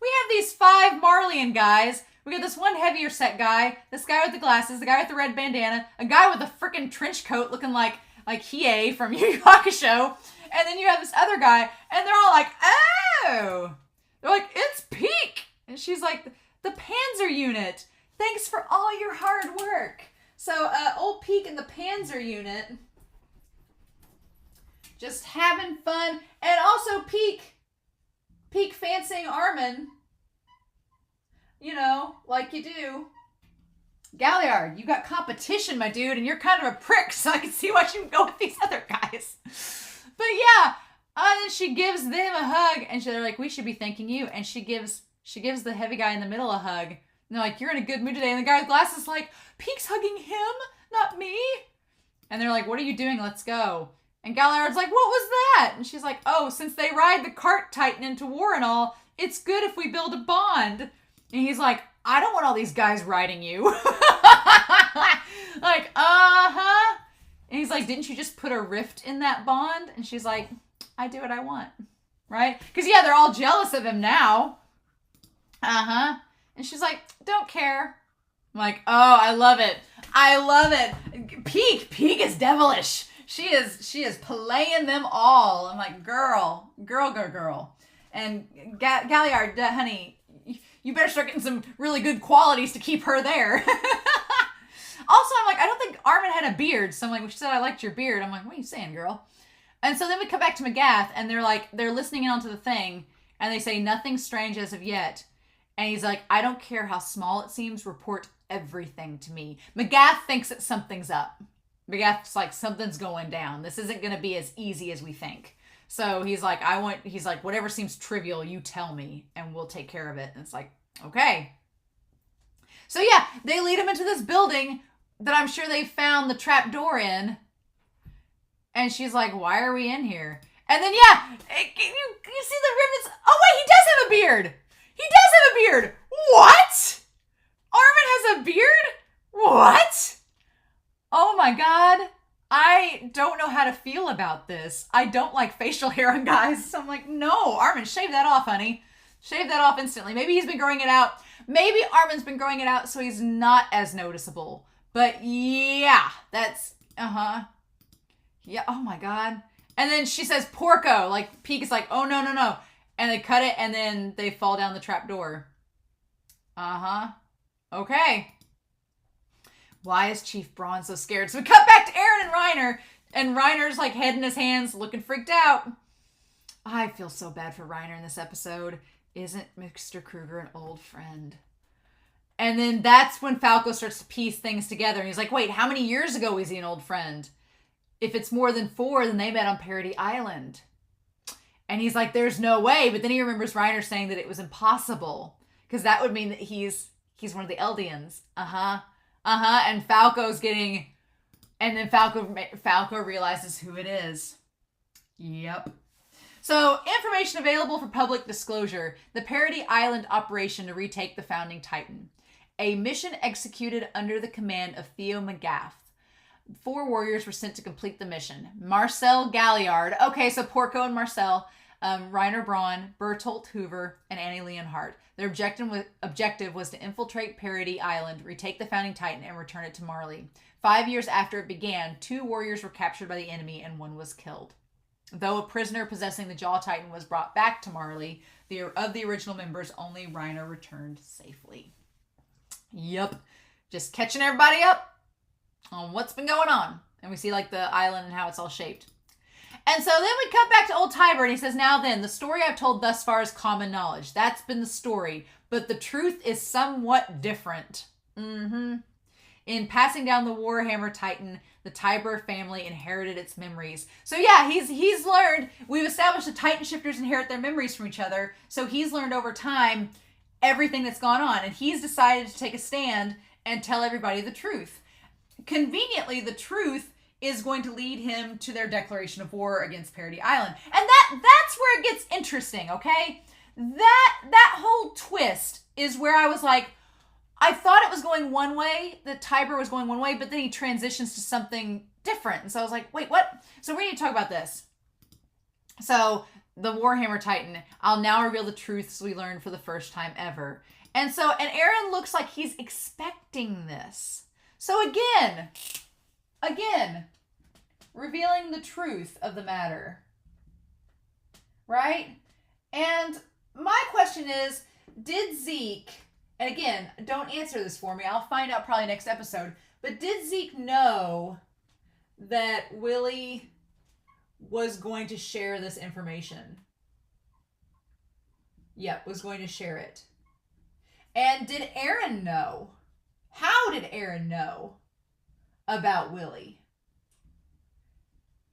we have these 5 Marleyan guys. We got this one heavier set guy, this guy with the glasses, the guy with the red bandana, a guy with a freaking trench coat looking like Hiei from Yu Yu Hakusho. And then you have this other guy, and they're all like, oh. They're like, it's Peek. And she's like, the Panzer unit. Thanks for all your hard work. So, old Peek and the Panzer unit. Just having fun. And also Peek fancying Armin. You know, like you do. Galliard, you got competition, my dude, and you're kind of a prick, so I can see why you can go with these other guys. But yeah, and she gives them a hug, and they're like, we should be thanking you. And she gives the heavy guy in the middle a hug. And they're like, you're in a good mood today. And the guy with glasses is like, Peek's hugging him, not me. And they're like, what are you doing? Let's go. And Galliard's like, what was that? And she's like, oh, since they ride the cart Titan into war and all, it's good if we build a bond. And he's like, I don't want all these guys riding you. Like, uh-huh. And he's like, didn't you just put a rift in that bond? And she's like, I do what I want. Right? Because, yeah, they're all jealous of him now. Uh-huh. And she's like, don't care. I'm like, oh, I love it. I love it. Peek is devilish. She is playing them all. I'm like, girl. And Galliard, honey, you better start getting some really good qualities to keep her there. Also, I'm like, I don't think Armin had a beard. So I'm like, well, she said I liked your beard. I'm like, what are you saying, girl? And so then we come back to Magath, and they're listening in onto the thing, and they say, nothing strange as of yet. And he's like, I don't care how small it seems, report everything to me. Magath thinks that something's up. Magath's like, something's going down. This isn't going to be as easy as we think. So he's like, whatever seems trivial, you tell me, and we'll take care of it. And it's like, okay. So yeah, they lead him into this building that I'm sure they found the trap door in. And she's like, why are we in here? And then, yeah, you see the ribbons. Oh, wait, he does have a beard. He does have a beard. What? Armin has a beard? What? Oh, my God. I don't know how to feel about this. I don't like facial hair on guys. So I'm like, no, Armin, shave that off, honey. Shave that off instantly. Maybe he's been growing it out. Maybe Armin's been growing it out so he's not as noticeable. But yeah, that's, yeah, oh my God. And then she says, Porco. Like, Peek is like, oh, no. And they cut it, and then they fall down the trap door. Okay. Why is Chief Braun so scared? So we cut back to Eren and Reiner, and Reiner's like head in his hands, looking freaked out. I feel so bad for Reiner in this episode. Isn't Mr. Kruger an old friend? And then that's when Falco starts to piece things together. And he's like, wait, how many years ago was he an old friend? If it's more than 4, then they met on Parody Island. And he's like, there's no way. But then he remembers Reiner saying that it was impossible. Because that would mean that he's one of the Eldians. And Falco's getting... And then Falco realizes who it is. Yep. So, information available for public disclosure. The Parody Island operation to retake the Founding Titan. A mission executed under the command of Theo McGath. 4 warriors were sent to complete the mission. Marcel Galliard. Okay, so Porco and Marcel. Reiner Braun, Bertolt Hoover, and Annie Leonhardt. Their objective was to infiltrate Parody Island, retake the Founding Titan, and return it to Marley. 5 years after it began, 2 warriors were captured by the enemy and 1 was killed. Though a prisoner possessing the Jaw Titan was brought back to Marley, of the original members, only Reiner returned safely. Yep. Just catching everybody up on what's been going on. And we see like the island and how it's all shaped. And so then we cut back to old Tiber and he says, now then, the story I've told thus far is common knowledge. That's been the story. But the truth is somewhat different. In passing down the Warhammer Titan, the Tiber family inherited its memories. So yeah, he's learned, we've established the Titan shifters inherit their memories from each other. So he's learned over time everything that's gone on. And he's decided to take a stand and tell everybody the truth. Conveniently, the truth is going to lead him to their declaration of war against Parody Island. And that's where it gets interesting, okay? That whole twist is where I was like, I thought it was going one way, that Tiber was going one way, but then he transitions to something different. And so I was like, wait, what? So we need to talk about this. So the Warhammer Titan, I'll now reveal the truths we learned for the first time ever. And Eren looks like he's expecting this. So again, revealing the truth of the matter. Right? And my question is, did Zeke, and again, don't answer this for me, I'll find out probably next episode, but did Zeke know that Willie was going to share this information? Yep, was going to share it. And did Eren know? How did Eren know about Willie?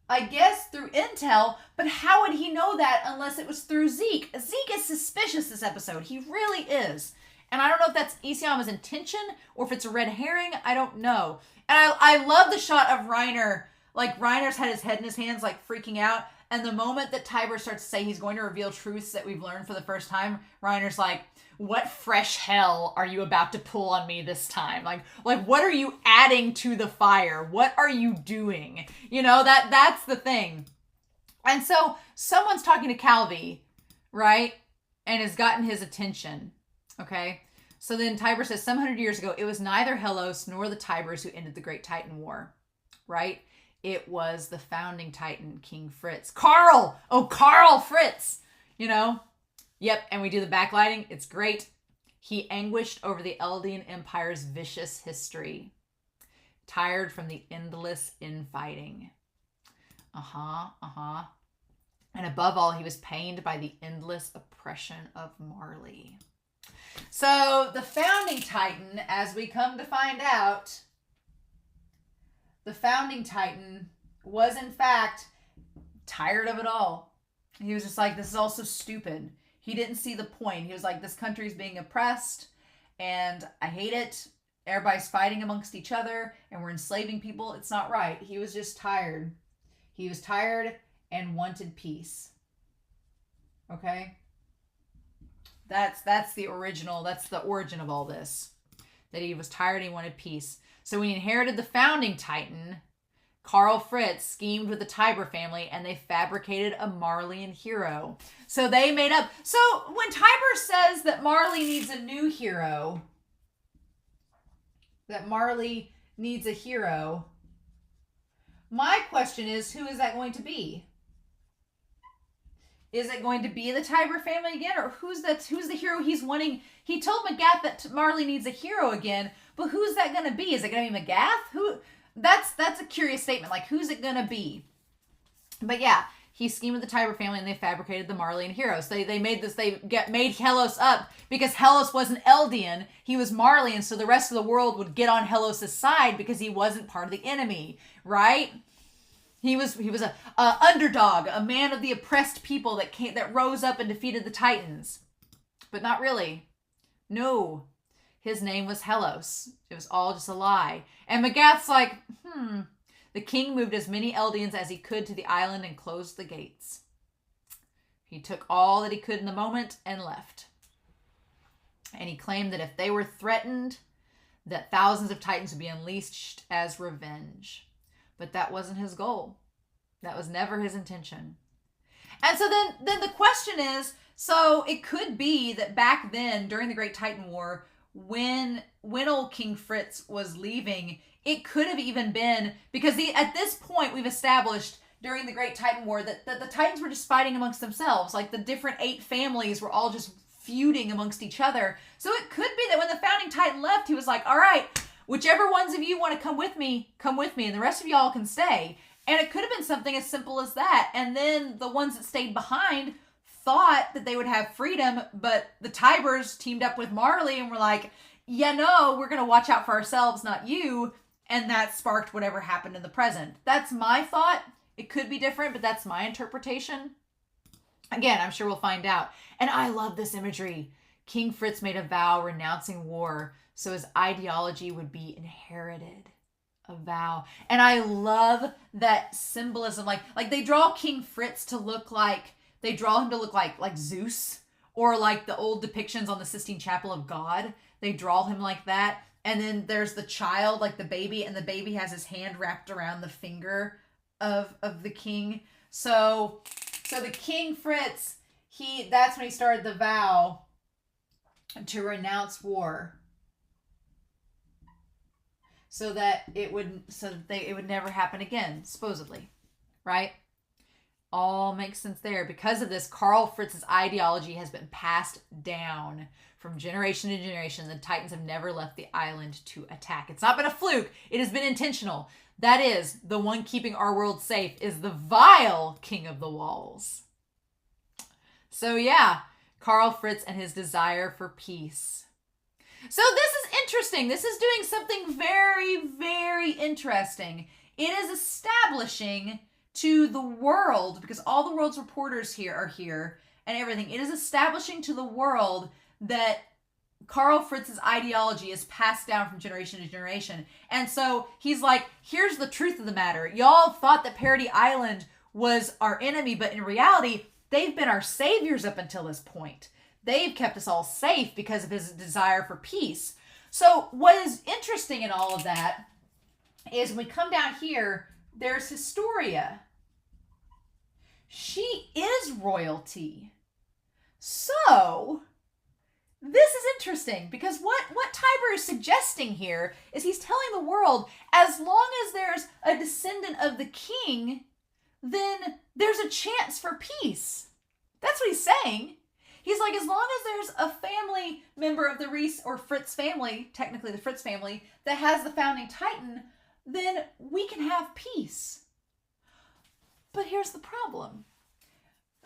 I guess through intel, but how would he know that unless it was through Zeke? Zeke is suspicious this episode. He really is. And I don't know if that's Isayama's intention or if it's a red herring. I don't know. And I love the shot of Reiner. Like, Reiner's had his head in his hands, like, freaking out. And the moment that Tiber starts to say he's going to reveal truths that we've learned for the first time, Reiner's like, what fresh hell are you about to pull on me this time? Like what are you adding to the fire? What are you doing? You know, that's the thing. And so someone's talking to Calvi, right? And has gotten his attention. Okay. So then Tiber says, some 100 years ago, it was neither Hellos nor the Tibers who ended the Great Titan War, right? It was the founding Titan, King Fritz. Carl Fritz, you know? Yep, and we do the backlighting. It's great. He anguished over the Eldian Empire's vicious history. Tired from the endless infighting. And above all, he was pained by the endless oppression of Marley. So, the founding Titan, as we come to find out, the founding Titan was, in fact, tired of it all. He was just like, this is all so stupid. He didn't see the point. He was like, this country's being oppressed, and I hate it. Everybody's fighting amongst each other, and we're enslaving people. It's not right. He was just tired. He was tired and wanted peace. Okay? That's the original, that's the origin of all this. That he was tired and he wanted peace. So when he inherited the founding Titan, Carl Fritz schemed with the Tiber family and they fabricated a Marleyan hero. So they made up. So when Tiber says that Marley needs a new hero, that Marley needs a hero, my question is, who is that going to be? Is it going to be the Tiber family again? Or who's the hero he's wanting? He told McGath that Marley needs a hero again, but who's that going to be? Is it going to be McGath? That's a curious statement. Like, who's it going to be? But yeah, he schemed with the Tiber family and they fabricated the Marleyan heroes. They made this, made Helos up because Helos wasn't Eldian, he was Marleyan, so the rest of the world would get on Helos' side because he wasn't part of the enemy, right? He was a underdog, a man of the oppressed people that rose up and defeated the Titans. But not really. No. His name was Helos. It was all just a lie. And Magath's like, The king moved as many Eldians as he could to the island and closed the gates. He took all that he could in the moment and left. And he claimed that if they were threatened, that thousands of Titans would be unleashed as revenge. But that wasn't his goal. That was never his intention. And so then the question is, so it could be that back then, during the Great Titan War, when old King Fritz was leaving, it could have even been, because at this point we've established during the Great Titan War that the Titans were just fighting amongst themselves. Like the different 8 families were all just feuding amongst each other. So it could be that when the founding Titan left, he was like, all right, whichever ones of you want to come with me, and the rest of y'all can stay. And it could have been something as simple as that. And then the ones that stayed behind thought that they would have freedom, but the Tibers teamed up with Marley and were like, yeah, no, we're going to watch out for ourselves, not you. And that sparked whatever happened in the present. That's my thought. It could be different, but that's my interpretation. Again, I'm sure we'll find out. And I love this imagery. King Fritz made a vow renouncing war so his ideology would be inherited. A vow. And I love that symbolism. Like they draw King Fritz to look like, they draw him to look like Zeus, or like the old depictions on the Sistine Chapel of God. They draw him like that. And then there's the child, like the baby, and the baby has his hand wrapped around the finger of the king. So the King Fritz, that's when he started the vow to renounce war. So that it would never happen again, supposedly. Right? All makes sense there. Because of this, Karl Fritz's ideology has been passed down from generation to generation. The Titans have never left the island to attack. It's not been a fluke. It has been intentional. That is, the one keeping our world safe is the vile King of the Walls. So yeah, Karl Fritz and his desire for peace. So this is interesting. This is doing something very, very interesting. It is establishing to the world, because all the world's reporters here are here and everything. It is establishing to the world that Karl Fritz's ideology is passed down from generation to generation. And so he's like, here's the truth of the matter. Y'all thought that Parody Island was our enemy, but in reality, they've been our saviors up until this point. They've kept us all safe because of his desire for peace. So what is interesting in all of that is when we come down here, there's Historia. She is royalty. So this is interesting because what Tiber is suggesting here is he's telling the world, as long as there's a descendant of the king, then there's a chance for peace. That's what he's saying. He's like, as long as there's a family member of the Reese or Fritz family, technically the Fritz family, that has the founding Titan, then we can have peace. But here's the problem.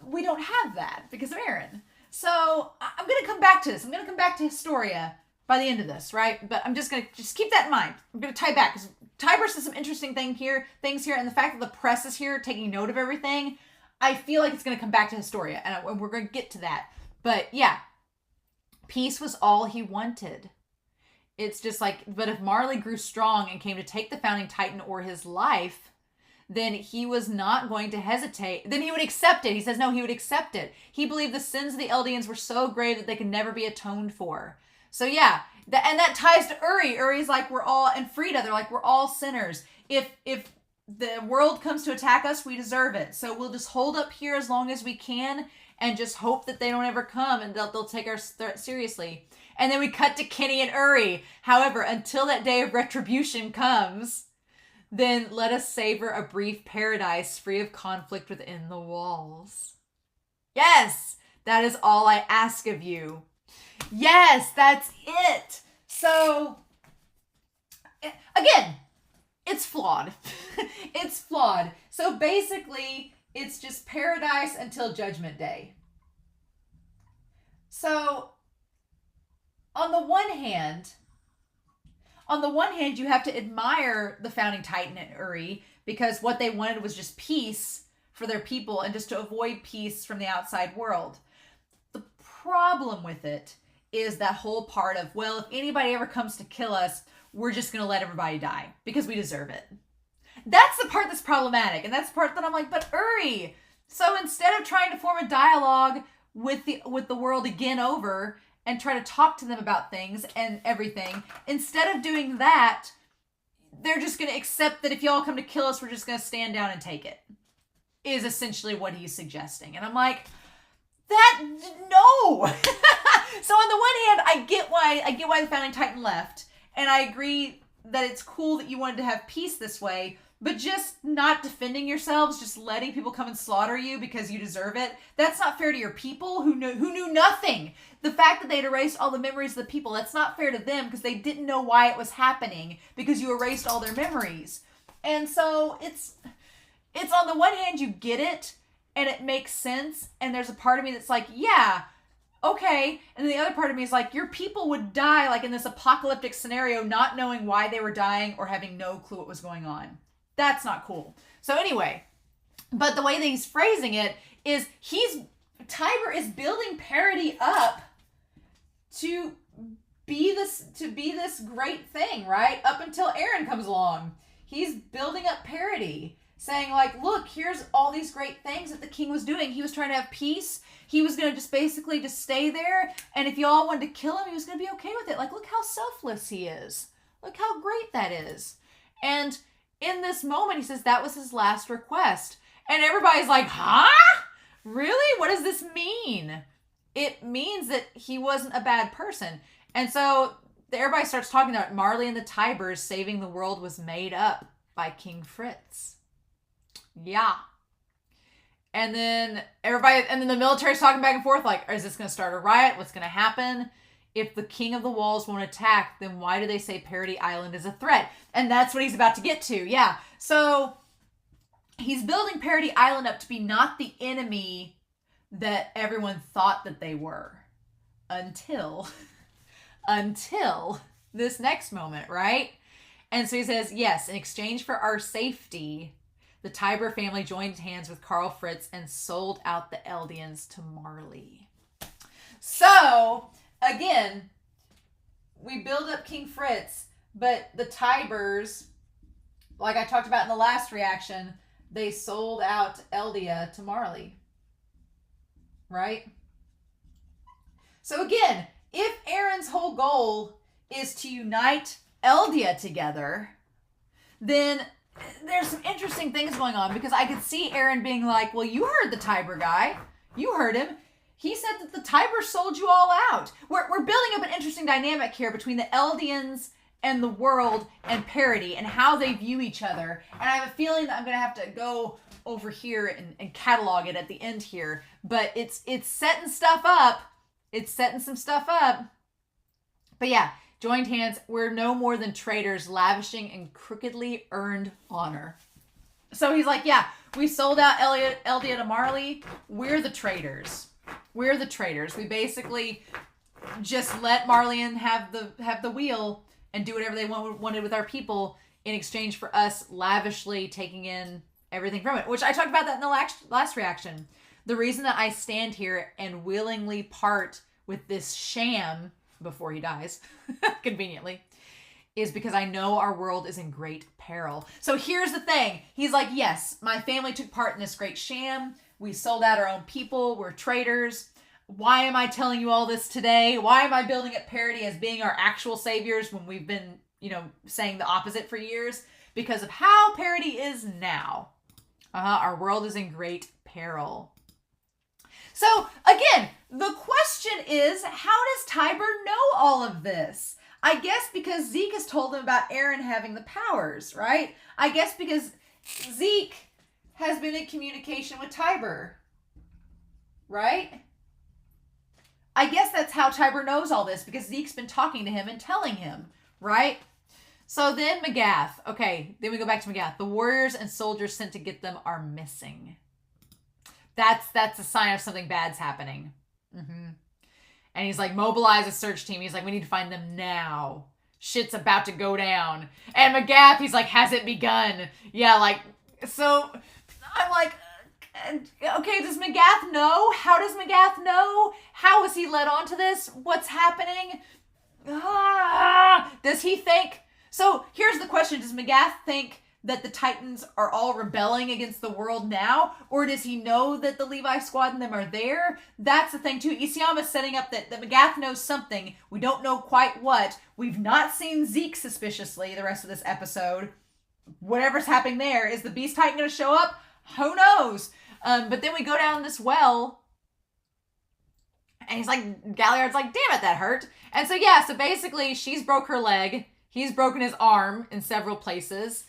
We don't have that because of Eren. So I'm going to come back to this. I'm going to come back to Historia by the end of this, right? But I'm just going to keep that in mind. I'm going to tie back because Tiber says some interesting things here, and the fact that the press is here taking note of everything, I feel like it's going to come back to Historia, and we're going to get to that. But yeah, peace was all he wanted. It's just like, but if Marley grew strong and came to take the founding Titan or his life, then he was not going to hesitate. Then he would accept it. He says, no, he would accept it. He believed the sins of the Eldians were so grave that they could never be atoned for. So yeah, and that ties to Uri. Uri's like, we're all, and Frida, they're like, we're all sinners. If the world comes to attack us, we deserve it. So we'll just hold up here as long as we can and just hope that they don't ever come and they'll take our threat seriously. And then we cut to Kenny and Uri. However, until that day of retribution comes, then let us savor a brief paradise free of conflict within the walls. Yes, that is all I ask of you. Yes, that's it. So, again, it's flawed. It's flawed. So basically, It's just paradise until Judgment Day. So, on the one hand, you have to admire the founding titan at Uri, because what they wanted was just peace for their people and just to avoid peace from the outside world. The problem with it is that whole part of, well, if anybody ever comes to kill us, we're just going to let everybody die because we deserve it. That's the part that's problematic. And that's the part that I'm like, but Uri. So instead of trying to form a dialogue with the world again over and try to talk to them about things and everything, instead of doing that, they're just going to accept that if y'all come to kill us, we're just going to stand down and take it, is essentially what he's suggesting. And I'm like, no. So on the one hand, I get why the founding titan left, and I agree that it's cool that you wanted to have peace this way, but just not defending yourselves, just letting people come and slaughter you because you deserve it. That's not fair to your people who knew nothing. The fact that they'd erased all the memories of the people, that's not fair to them because they didn't know why it was happening because you erased all their memories. And so it's on the one hand, you get it and it makes sense. And there's a part of me that's like, yeah, okay. And then the other part of me is like, your people would die like in this apocalyptic scenario, not knowing why they were dying or having no clue what was going on. That's not cool. So anyway, but the way that he's phrasing it is Tiber is building parody up to be this great thing, right? Up until Eren comes along. He's building up parody, saying like, look, here's all these great things that the king was doing. He was trying to have peace. He was going to just basically just stay there. And if y'all wanted to kill him, he was going to be okay with it. Like, look how selfless he is. Look how great that is. And in this moment, he says that was his last request. And everybody's like, huh? Really? What does this mean? It means that he wasn't a bad person. And so everybody starts talking about Marley and the Tibers saving the world was made up by King Fritz. Yeah. And then the military's talking back and forth like, is this going to start a riot? What's going to happen? If the king of the walls won't attack, then why do they say Parody Island is a threat? And that's what he's about to get to. Yeah. So he's building Parody Island up to be not the enemy that everyone thought that they were until this next moment, right? And so he says, yes, in exchange for our safety, the Tiber family joined hands with Karl Fritz and sold out the Eldians to Marley. So again, we build up King Fritz, but the Tibers, like I talked about in the last reaction, they sold out Eldia to Marley. Right? So again, if Eren's whole goal is to unite Eldia together, then there's some interesting things going on, because I could see Eren being like, well, you heard the Tiber guy. You heard him. He said that the Tiber sold you all out. We're building up an interesting dynamic here between the Eldians and the world and Parody and how they view each other. And I have a feeling that I'm going to have to go over here and catalog it at the end here. But it's setting stuff up. It's setting some stuff up. But yeah, joined hands. We're no more than traitors lavishing in crookedly earned honor. So he's like, yeah, we sold out Eldia to Marley. We're the traitors. We're the traitors. We basically just let Marleyan have the wheel and do whatever they wanted with our people in exchange for us lavishly taking in everything from it. Which I talked about that in the last reaction. The reason that I stand here and willingly part with this sham before he dies, conveniently, is because I know our world is in great peril. So here's the thing. He's like, yes, my family took part in this great sham. We sold out our own people. We're traitors. Why am I telling you all this today? Why am I building up Parody as being our actual saviors when we've been, saying the opposite for years? Because of how Parody is now. Our world is in great peril. So, again, the question is, how does Tiber know all of this? I guess because Zeke has told him about Eren having the powers, right? I guess because Zeke has been in communication with Tiber, right? I guess that's how Tiber knows all this, because Zeke's been talking to him and telling him, right? So then Magath. Okay, then we go back to Magath. The warriors and soldiers sent to get them are missing. That's a sign of something bad's happening. And he's like, mobilize a search team. He's like, we need to find them now. Shit's about to go down. And McGath, he's like, has it begun? Yeah, like, so I'm like, okay, does McGath know? How does McGath know? How was he led on to this? What's happening? Does he think? So here's the question. Does McGath think that the Titans are all rebelling against the world now? Or does he know that the Levi Squad and them are there? That's the thing too. Isayama's setting up that McGath knows something. We don't know quite what. We've not seen Zeke suspiciously the rest of this episode. Whatever's happening there. Is the Beast Titan going to show up? Who knows? But then we go down this well. And he's like, Galliard's like, damn it, that hurt. And so yeah, so basically she's broke her leg. He's broken his arm in several places.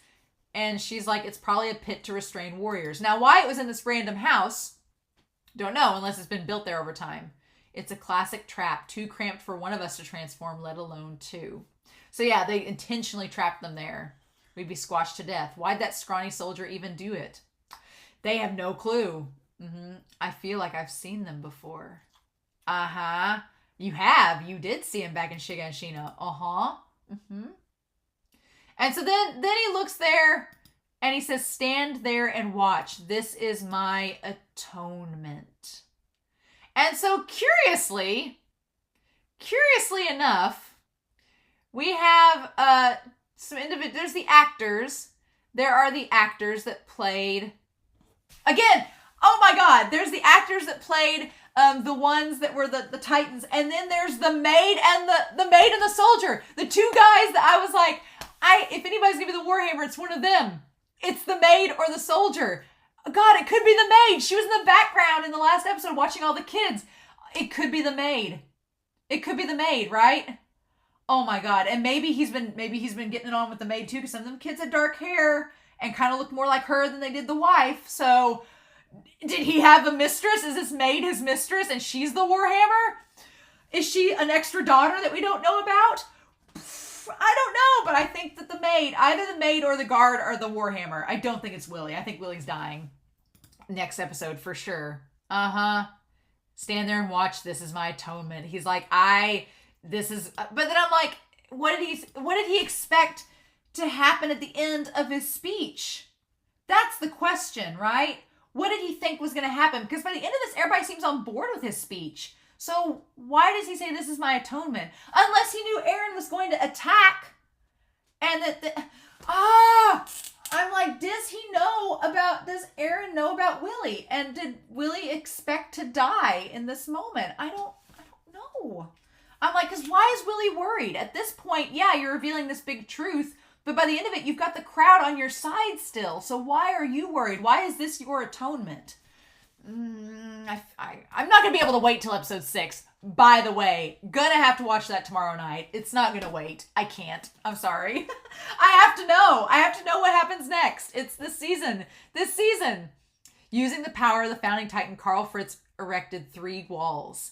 And she's like, it's probably a pit to restrain warriors. Now, why it was in this random house, don't know, unless it's been built there over time. It's a classic trap, too cramped for one of us to transform, let alone two. So yeah, they intentionally trapped them there. We'd be squashed to death. Why'd that scrawny soldier even do it? They have no clue. I feel like I've seen them before. Uh-huh. You have. You did see him back in Shigashina. Uh-huh. And so then he looks there and he says, stand there and watch. This is my atonement. And so curiously enough, we have some individuals. There's the actors. There are the actors that played, again, oh my God, there's the actors that played the ones that were the Titans. And then there's the maid and the soldier. The two guys that I was like, if anybody's gonna be the Warhammer, it's one of them. It's the maid or the soldier. God, it could be the maid. She was in the background in the last episode watching all the kids. It could be the maid. It could be the maid, right? Oh my God. And maybe he's been getting it on with the maid too, because some of them kids had dark hair and kind of looked more like her than they did the wife. So did he have a mistress? Is this maid his mistress and she's the Warhammer? Is she an extra daughter that we don't know about? I don't know, but I think that either the maid or the guard are the Warhammer. I don't think it's Willie. I think Willie's dying. Next episode for sure. Stand there and watch. This is my atonement. He's like, but then I'm like, what did he expect to happen at the end of his speech? That's the question, right? What did he think was going to happen? Because by the end of this, everybody seems on board with his speech. So why does he say this is my atonement? Unless he knew Eren was going to attack. And I'm like, does Eren know about Willie? And did Willie expect to die in this moment? I don't know. I'm like, because why is Willie worried? At this point, yeah, you're revealing this big truth. But by the end of it, you've got the crowd on your side still. So why are you worried? Why is this your atonement? I'm not going to be able to wait till episode 6. By the way, gonna have to watch that tomorrow night. It's not going to wait. I can't. I'm sorry. I have to know. I have to know what happens next. It's this season. Using the power of the founding titan, King Fritz erected 3 walls.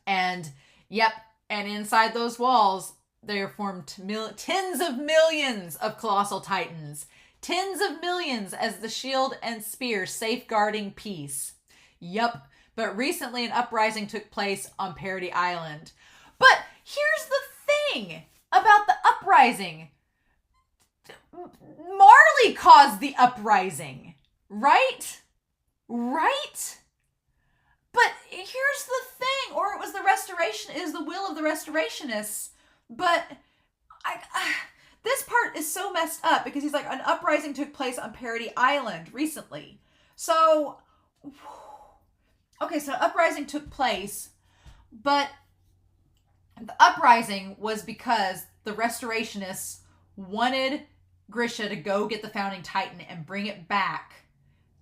And, yep. And inside those walls, there formed tens of millions of colossal titans. Tens of millions as the shield and spear safeguarding peace. Yup, but recently an uprising took place on Parody Island. But here's the thing about the uprising. Marley caused the uprising, right? Right? But here's the thing, or it was the restoration, it is the will of the restorationists. But this part is so messed up because he's like, an uprising took place on Parody Island recently. So, okay, so an uprising took place, but the uprising was because the restorationists wanted Grisha to go get the founding titan and bring it back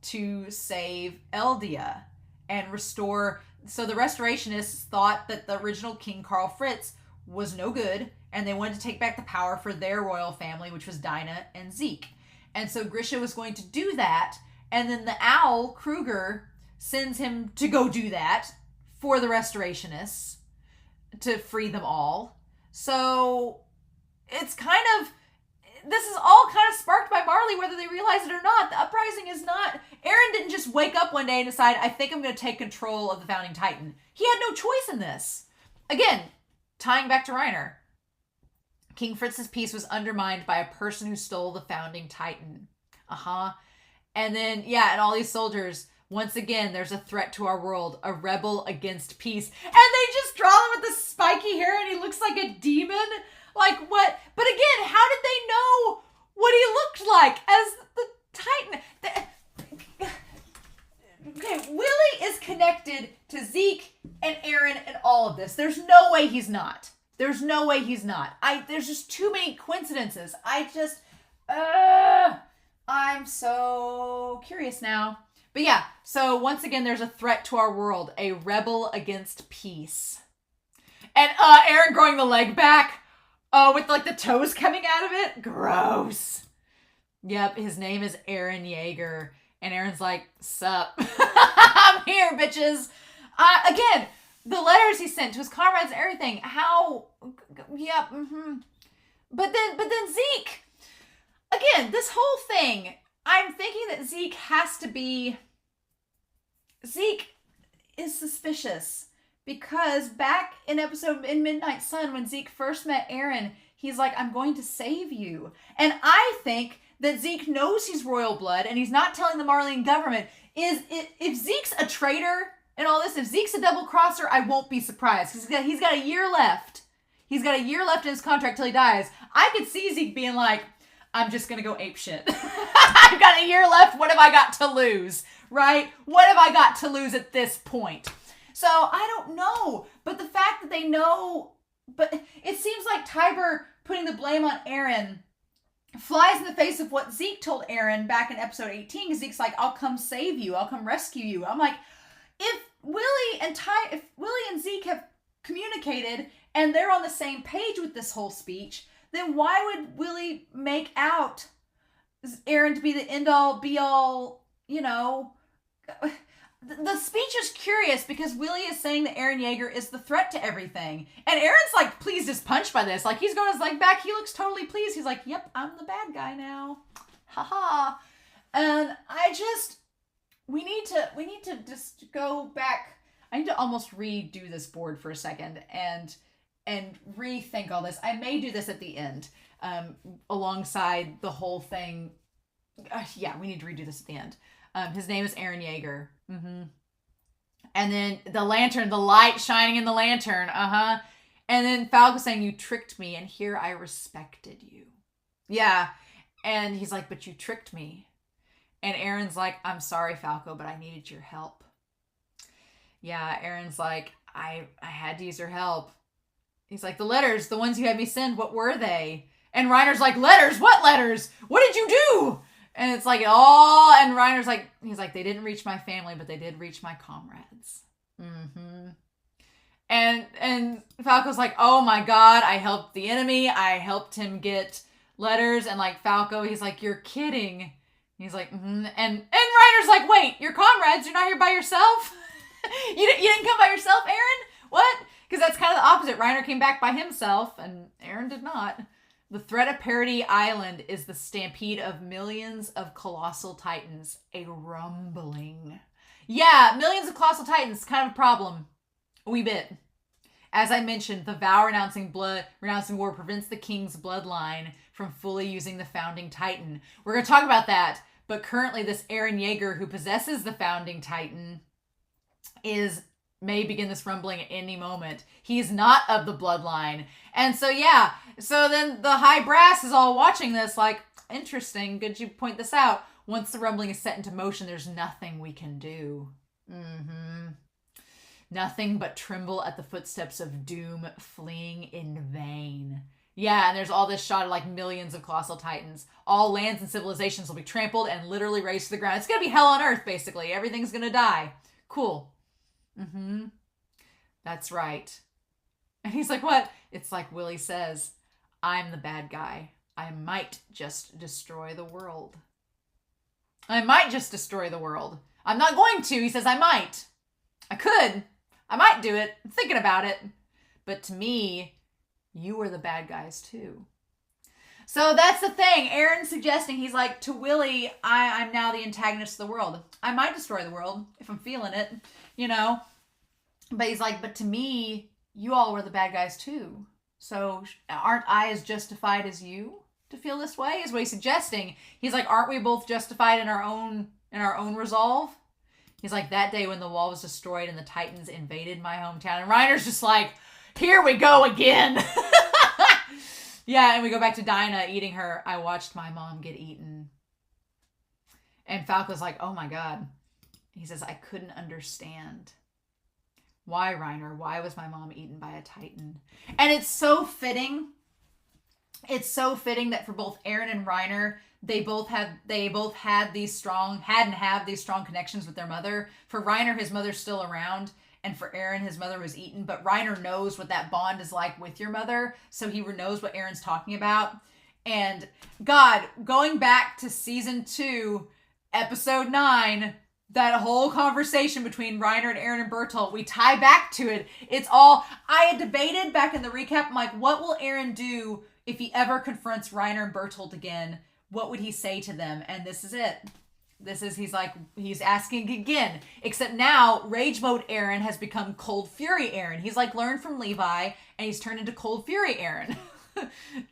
to save Eldia and restore. So the restorationists thought that the original King Fritz was no good, and they wanted to take back the power for their royal family, which was Dinah and Zeke. And so Grisha was going to do that, and then the owl, Kruger, sends him to go do that for the restorationists to free them all. So it's this is all kind of sparked by Marley, whether they realize it or not. The uprising is not Eren didn't just wake up one day and decide, I think I'm going to take control of the Founding Titan. He had no choice in this. Again, tying back to Reiner. King Fritz's peace was undermined by a person who stole the Founding Titan. And then, and all these soldiers, once again, there's a threat to our world, a rebel against peace. And they just draw him with the spiky hair and he looks like a demon. Like, what? But again, how did they know what he looked like as the Titan? Okay, Willie is connected to Zeke and Eren and all of this. There's no way he's not. There's no way he's not. There's just too many coincidences. I'm so curious now. But yeah, so once again, there's a threat to our world, a rebel against peace. And Eren growing the leg back, with like the toes coming out of it. Gross. Yep, his name is Eren Jaeger. And Eren's like, sup? I'm here, bitches. Again, the letters he sent to his comrades and everything. How? Yep. But then Zeke. Again, this whole thing. I'm thinking that Zeke is suspicious because back in Midnight Sun, when Zeke first met Eren, he's like, I'm going to save you. And I think that Zeke knows he's royal blood and he's not telling the Marleyan government. If Zeke's a traitor and all this, if Zeke's a double crosser, I won't be surprised because he's got a year left. He's got a year left in his contract till he dies. I could see Zeke being like, I'm just going to go ape shit. I've got a year left. What have I got to lose? Right? What have I got to lose at this point? So I don't know. But the fact that they know, but it seems like Tiber putting the blame on Eren flies in the face of what Zeke told Eren back in episode 18. Because Zeke's like, I'll come save you. I'll come rescue you. I'm like, if Willie and Zeke have communicated and they're on the same page with this whole speech, then why would Willie make out Eren to be the end-all, be-all, The speech is curious because Willie is saying that Eren Jaeger is the threat to everything. And Eren's like pleased as punch by this. Like he's going his leg back. He looks totally pleased. He's like, yep, I'm the bad guy now. Haha. And we need to just go back. I need to almost redo this board for a second and rethink all this. I may do this at the end, alongside the whole thing. We need to redo this at the end. His name is Eren Jaeger. And then the lantern, the light shining in the lantern. And then Falco saying, you tricked me, and here I respected you. Yeah. And he's like, but you tricked me. And Eren's like, I'm sorry, Falco, but I needed your help. Yeah, Eren's like, I had to use your help. He's like, the letters, the ones you had me send, what were they? And Reiner's like, letters? What letters? What did you do? And it's like, and Reiner's like, he's like, they didn't reach my family, but they did reach my comrades. And Falco's like, oh my God, I helped the enemy. I helped him get letters. And like Falco, he's like, you're kidding. He's like, And Reiner's like, wait, your comrades, you're not here by yourself? You didn't come by yourself, Eren? What? Because that's kind of the opposite. Reiner came back by himself, and Eren did not. The threat of Parody Island is the stampede of millions of colossal titans. A rumbling. Yeah, millions of colossal titans. Kind of a problem. A wee bit. As I mentioned, the vow renouncing war prevents the king's bloodline from fully using the founding titan. We're going to talk about that. But currently, this Eren Jaeger, who possesses the founding titan, may begin this rumbling at any moment. He's not of the bloodline. And so then the high brass is all watching this like, interesting, good you point this out. Once the rumbling is set into motion, there's nothing we can do. Nothing but tremble at the footsteps of doom, fleeing in vain. Yeah, and there's all this shot of like millions of colossal titans. All lands and civilizations will be trampled and literally razed to the ground. It's gonna be hell on earth, basically. Everything's gonna die. Cool. That's right. And he's like, what? It's like Willie says, I'm the bad guy. I might just destroy the world. I might just destroy the world. I'm not going to. He says, I might. I could. I might do it. I'm thinking about it. But to me, you are the bad guys too. So that's the thing. Eren's suggesting, he's like, to Willie, I'm now the antagonist of the world. I might destroy the world if I'm feeling it, you know? But he's like, but to me, you all were the bad guys too. So aren't I as justified as you to feel this way? Is what he's suggesting. He's like, aren't we both justified in our own resolve? He's like, that day when the wall was destroyed and the Titans invaded my hometown. And Reiner's just like, here we go again. Yeah, and we go back to Dinah eating her I watched my mom get eaten. And Falco's like, oh my God. He says, I couldn't understand. Why, Reiner? Why was my mom eaten by a Titan? And it's so fitting. It's so fitting that for both Eren and Reiner, they both had these strong connections with their mother. For Reiner, his mother's still around. And for Eren, his mother was eaten. But Reiner knows what that bond is like with your mother. So he knows what Eren's talking about. And God, going back to season 2, episode 9, that whole conversation between Reiner and Eren and Bertolt, we tie back to it. It's all, I had debated back in the recap, I'm like, what will Eren do if he ever confronts Reiner and Bertolt again? What would he say to them? And this is it. He's asking again. Except now, Rage Mode Eren has become Cold Fury Eren. He's like learned from Levi, and he's turned into Cold Fury Eren.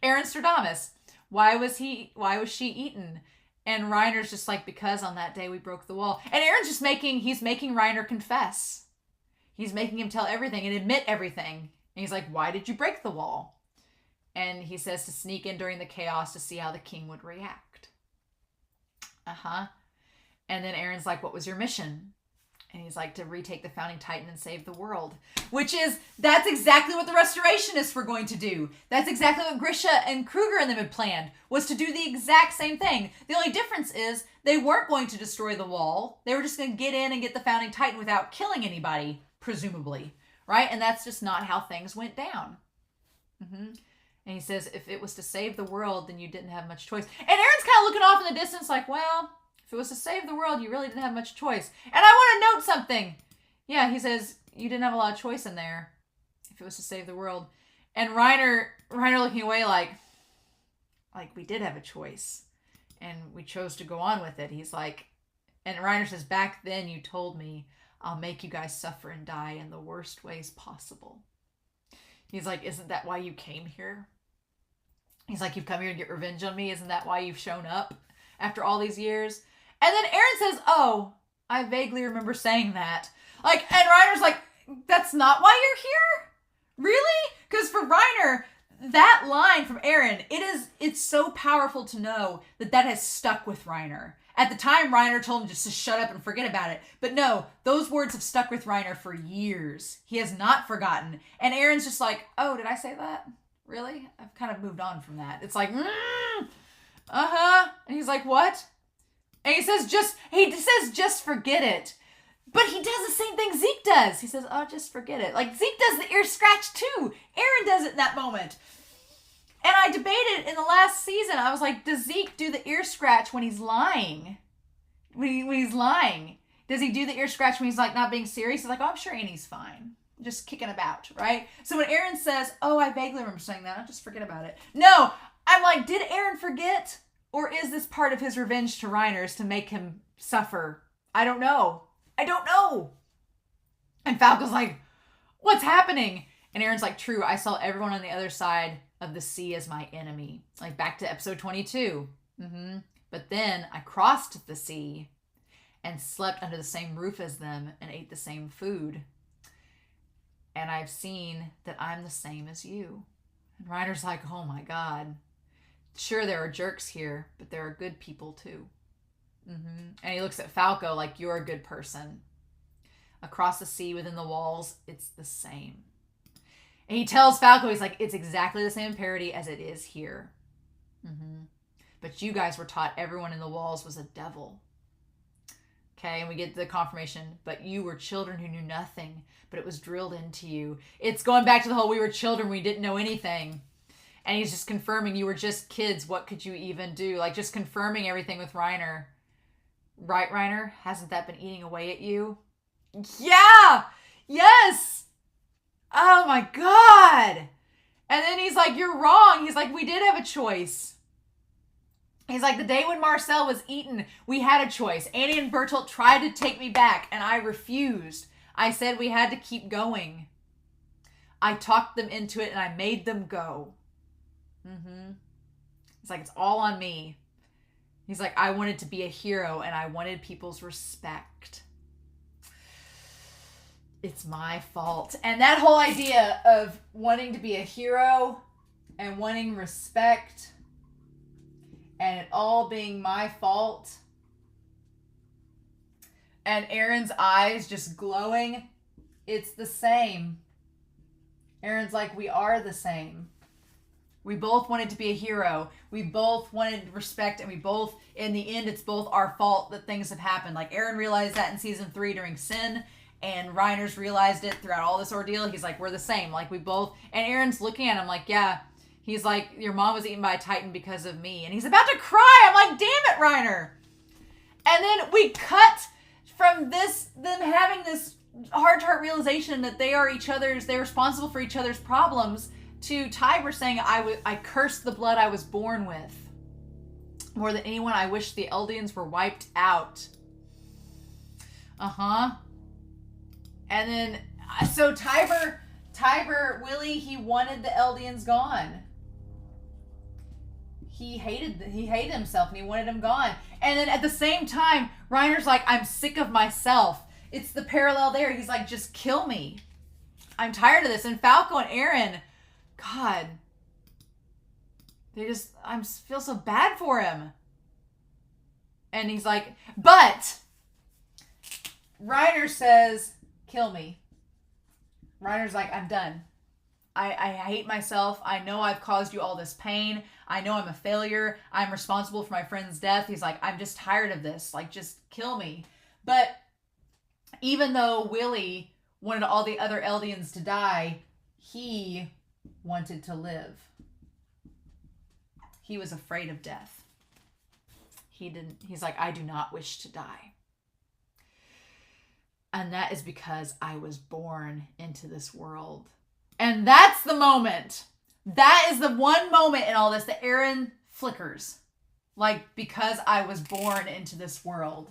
Eren Stradamus. Why was she eaten? And Reiner's just like, because on that day we broke the wall. And Eren's he's making Reiner confess. He's making him tell everything and admit everything. And he's like, why did you break the wall? And he says to sneak in during the chaos to see how the king would react. And then Eren's like, what was your mission? And he's like, to retake the founding Titan and save the world. That's exactly what the Restorationists were going to do. That's exactly what Grisha and Kruger and them had planned, was to do the exact same thing. The only difference is they weren't going to destroy the wall. They were just going to get in and get the founding Titan without killing anybody, presumably. Right? And that's just not how things went down. And he says, if it was to save the world, then you didn't have much choice. And Eren's kind of looking off in the distance like, well, if it was to save the world, you really didn't have much choice. And I want to note something. Yeah, he says, you didn't have a lot of choice in there if it was to save the world. And Reiner looking away like we did have a choice. And we chose to go on with it. He's like, and Reiner says, back then you told me I'll make you guys suffer and die in the worst ways possible. He's like, isn't that why you came here? He's like, you've come here to get revenge on me. Isn't that why you've shown up after all these years? And then Eren says, oh, I vaguely remember saying that. And Reiner's like, that's not why you're here? Really? Because for Reiner, that line from Eren, it's so powerful to know that has stuck with Reiner. At the time, Reiner told him just to shut up and forget about it. But no, those words have stuck with Reiner for years. He has not forgotten. And Eren's just like, oh, did I say that? Really? I've kind of moved on from that. It's like, And he's like, what? And he says, just forget it. But he does the same thing Zeke does. He says, oh, just forget it. Like, Zeke does the ear scratch too. Eren does it in that moment. And I debated in the last season, I was like, does Zeke do the ear scratch when he's lying? When he's lying. Does he do the ear scratch when he's like not being serious? He's like, oh, I'm sure Annie's fine. Just kicking about, right? So when Eren says, oh, I vaguely remember saying that, I'll just forget about it. No, I'm like, did Eren forget? Or is this part of his revenge to Reiner's to make him suffer? I don't know. And Falco's like, what's happening? And Eren's like, true, I saw everyone on the other side of the sea as my enemy. Like back to episode 22. But then I crossed the sea and slept under the same roof as them and ate the same food. And I've seen that I'm the same as you. And Reiner's like, oh my God. Sure, there are jerks here, but there are good people too. And he looks at Falco like, you're a good person. Across the sea, within the walls, it's the same. And he tells Falco, he's like, it's exactly the same parody as it is here. But you guys were taught everyone in the walls was a devil. Okay, and we get the confirmation, but you were children who knew nothing, but it was drilled into you. It's going back to the whole, we were children, we didn't know anything. And he's just confirming, you were just kids, what could you even do? Like, just confirming everything with Reiner. Right, Reiner? Hasn't that been eating away at you? Yeah! Yes! Oh my God! And then he's like, you're wrong. He's like, we did have a choice. He's like, the day when Marcel was eaten, we had a choice. Annie and Bertolt tried to take me back, and I refused. I said we had to keep going. I talked them into it, and I made them go. It's like, it's all on me. He's like, I wanted to be a hero, and I wanted people's respect. It's my fault. And that whole idea of wanting to be a hero and wanting respect and it all being my fault. And Eren's eyes just glowing. It's the same. Eren's like, we are the same. We both wanted to be a hero. We both wanted respect, and we both, in the end, it's both our fault that things have happened. Like, Eren realized that in season 3 during Sin, and Reiner's realized it throughout all this ordeal. He's like, we're the same. Like, we both, and Eren's looking at him like, yeah. He's like, your mom was eaten by a Titan because of me. And he's about to cry. I'm like, damn it, Reiner. And then we cut from this, them having this heart-to-heart realization that they're responsible for each other's problems, to Tiber saying, I cursed the blood I was born with. More than anyone, I wish the Eldians were wiped out. And then, so Tiber, Willie, he wanted the Eldians gone. He hated himself, and he wanted him gone. And then at the same time, Reiner's like, I'm sick of myself. It's the parallel there. He's like, just kill me. I'm tired of this. And Falco and Eren, God, I feel so bad for him. And he's like, but Reiner says, kill me. Reiner's like, I'm done. I hate myself. I know I've caused you all this pain. I know I'm a failure. I'm responsible for my friend's death. He's like, I'm just tired of this. Like, just kill me. But even though Willie wanted all the other Eldians to die, he wanted to live. He was afraid of death. He's like, I do not wish to die. And that is because I was born into this world. And that's the moment. That is the one moment in all this that Eren flickers. Like, because I was born into this world.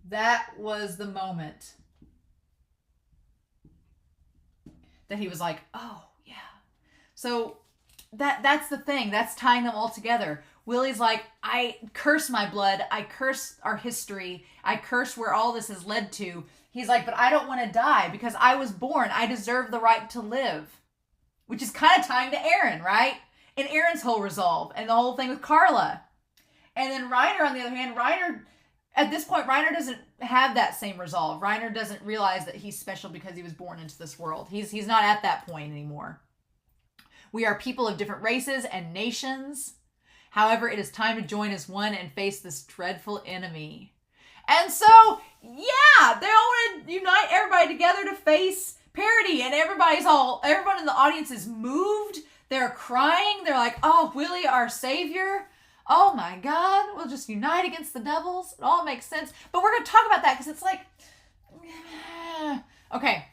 That was the moment that he was like, oh, yeah. So that's the thing. That's tying them all together. Willie's like, I curse my blood. I curse our history. I curse where all this has led to. He's like, but I don't want to die because I was born. I deserve the right to live. Which is kind of tying to Eren, right? And Eren's whole resolve and the whole thing with Carla. And then Reiner, on the other hand, at this point, Reiner doesn't have that same resolve. Reiner doesn't realize that he's special because he was born into this world. He's not at that point anymore. We are people of different races and nations. However, it is time to join as one and face this dreadful enemy. And so, yeah, they all want to unite everybody together to face Parody, and everyone in the audience is moved. They're crying. They're like, oh, Willie, our savior. Oh my God, we'll just unite against the devils. It all makes sense. But we're going to talk about that because it's like, okay.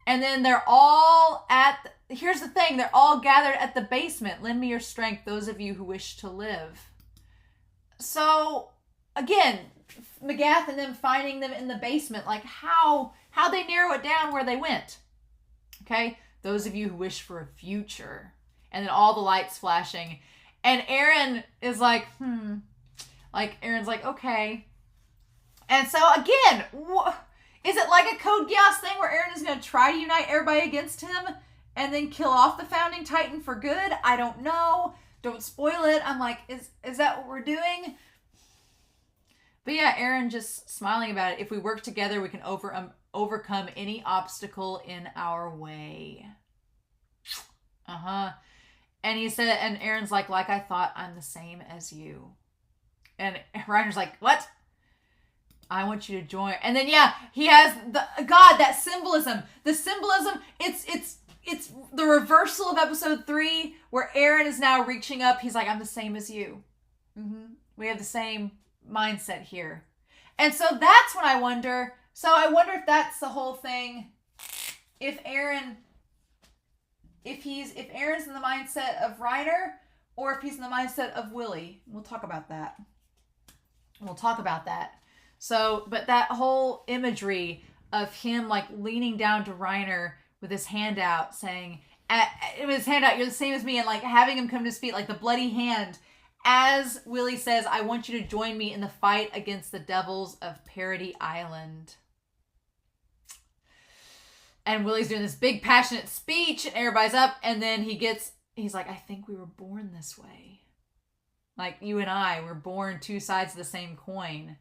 And then they're all here's the thing. They're all gathered at the basement. Lend me your strength, those of you who wish to live. So, again, Magath and them finding them in the basement, like how they narrow it down where they went. Okay? Those of you who wish for a future. And then all the lights flashing. And Eren is like, Like, Eren's like, okay. And so, again, is it like a Code Geass thing where Eren is going to try to unite everybody against him and then kill off the founding Titan for good? I don't know. Don't spoil it. I'm like, is that what we're doing? But yeah, Eren just smiling about it. If we work together, we can overcome any obstacle in our way. And he said, and Eren's like I thought, I'm the same as you. And Reiner's like, what? I want you to join. And then yeah, he has that symbolism. The symbolism, it's the reversal of episode 3 where Eren is now reaching up. He's like, I'm the same as you. We have the same mindset here. And so that's when I wonder if that's the whole thing. If Eren's in the mindset of Reiner, or if he's in the mindset of Willie. We'll talk about that. So, but that whole imagery of him like leaning down to Reiner with his hand out saying, his hand out, you're the same as me, and like having him come to his feet, like the bloody hand, as Willie says, I want you to join me in the fight against the devils of Parody Island. And Willie's doing this big passionate speech and everybody's up, and then he's like, I think we were born this way. Like you and I were born two sides of the same coin.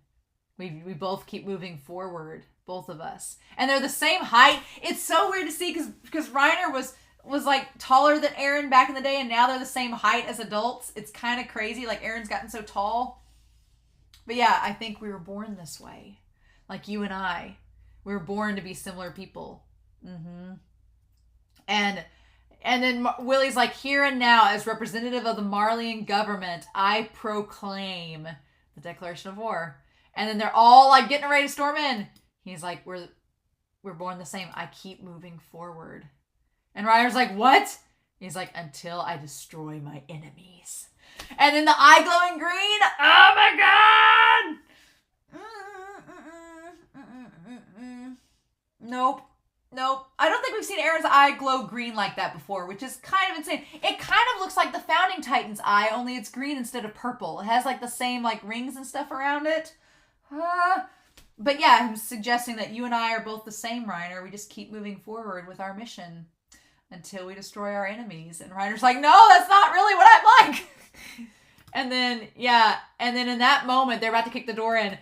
We both keep moving forward, both of us. And they're the same height. It's so weird to see because Reiner was like taller than Eren back in the day, and now they're the same height as adults. It's kind of crazy. Like Eren's gotten so tall. But yeah, I think we were born this way. Like you and I. We were born to be similar people. Mm-hmm. And then Willie's like, here and now, as representative of the Marleyan government, I proclaim the declaration of war. And then they're all like getting ready to storm in. He's like, we're born the same. I keep moving forward. And Reiner's like, what? He's like, until I destroy my enemies. And then the eye glowing green. Oh my god. Nope. I don't think we've seen Eren's eye glow green like that before, which is kind of insane. It kind of looks like the Founding Titan's eye, only it's green instead of purple. It has like the same like rings and stuff around it. But yeah, I'm suggesting that you and I are both the same, Reiner. We just keep moving forward with our mission until we destroy our enemies. And Reiner's like, no, that's not really what I'm like. And then in that moment, they're about to kick the door in.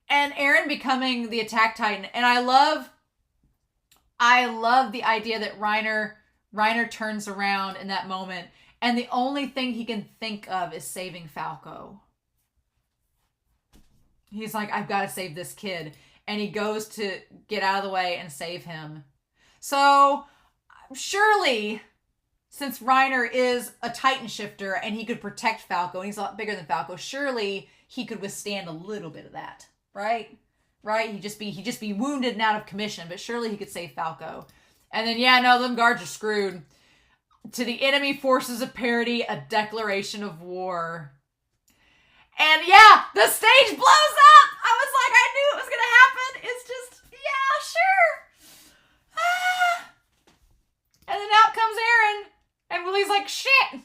And Eren becoming the attack titan. And I love the idea that Reiner turns around in that moment. And the only thing he can think of is saving Falco. He's like, I've got to save this kid. And he goes to get out of the way and save him. So, surely, since Reiner is a Titan shifter and he could protect Falco, and he's a lot bigger than Falco, surely he could withstand a little bit of that. Right? He'd just be wounded and out of commission, but surely he could save Falco. And then, them guards are screwed. To the enemy forces of Parody, a declaration of war. And the stage blows up! I was like, I knew it was gonna happen. It's just, sure. And then out comes Eren. And Willie's like, shit.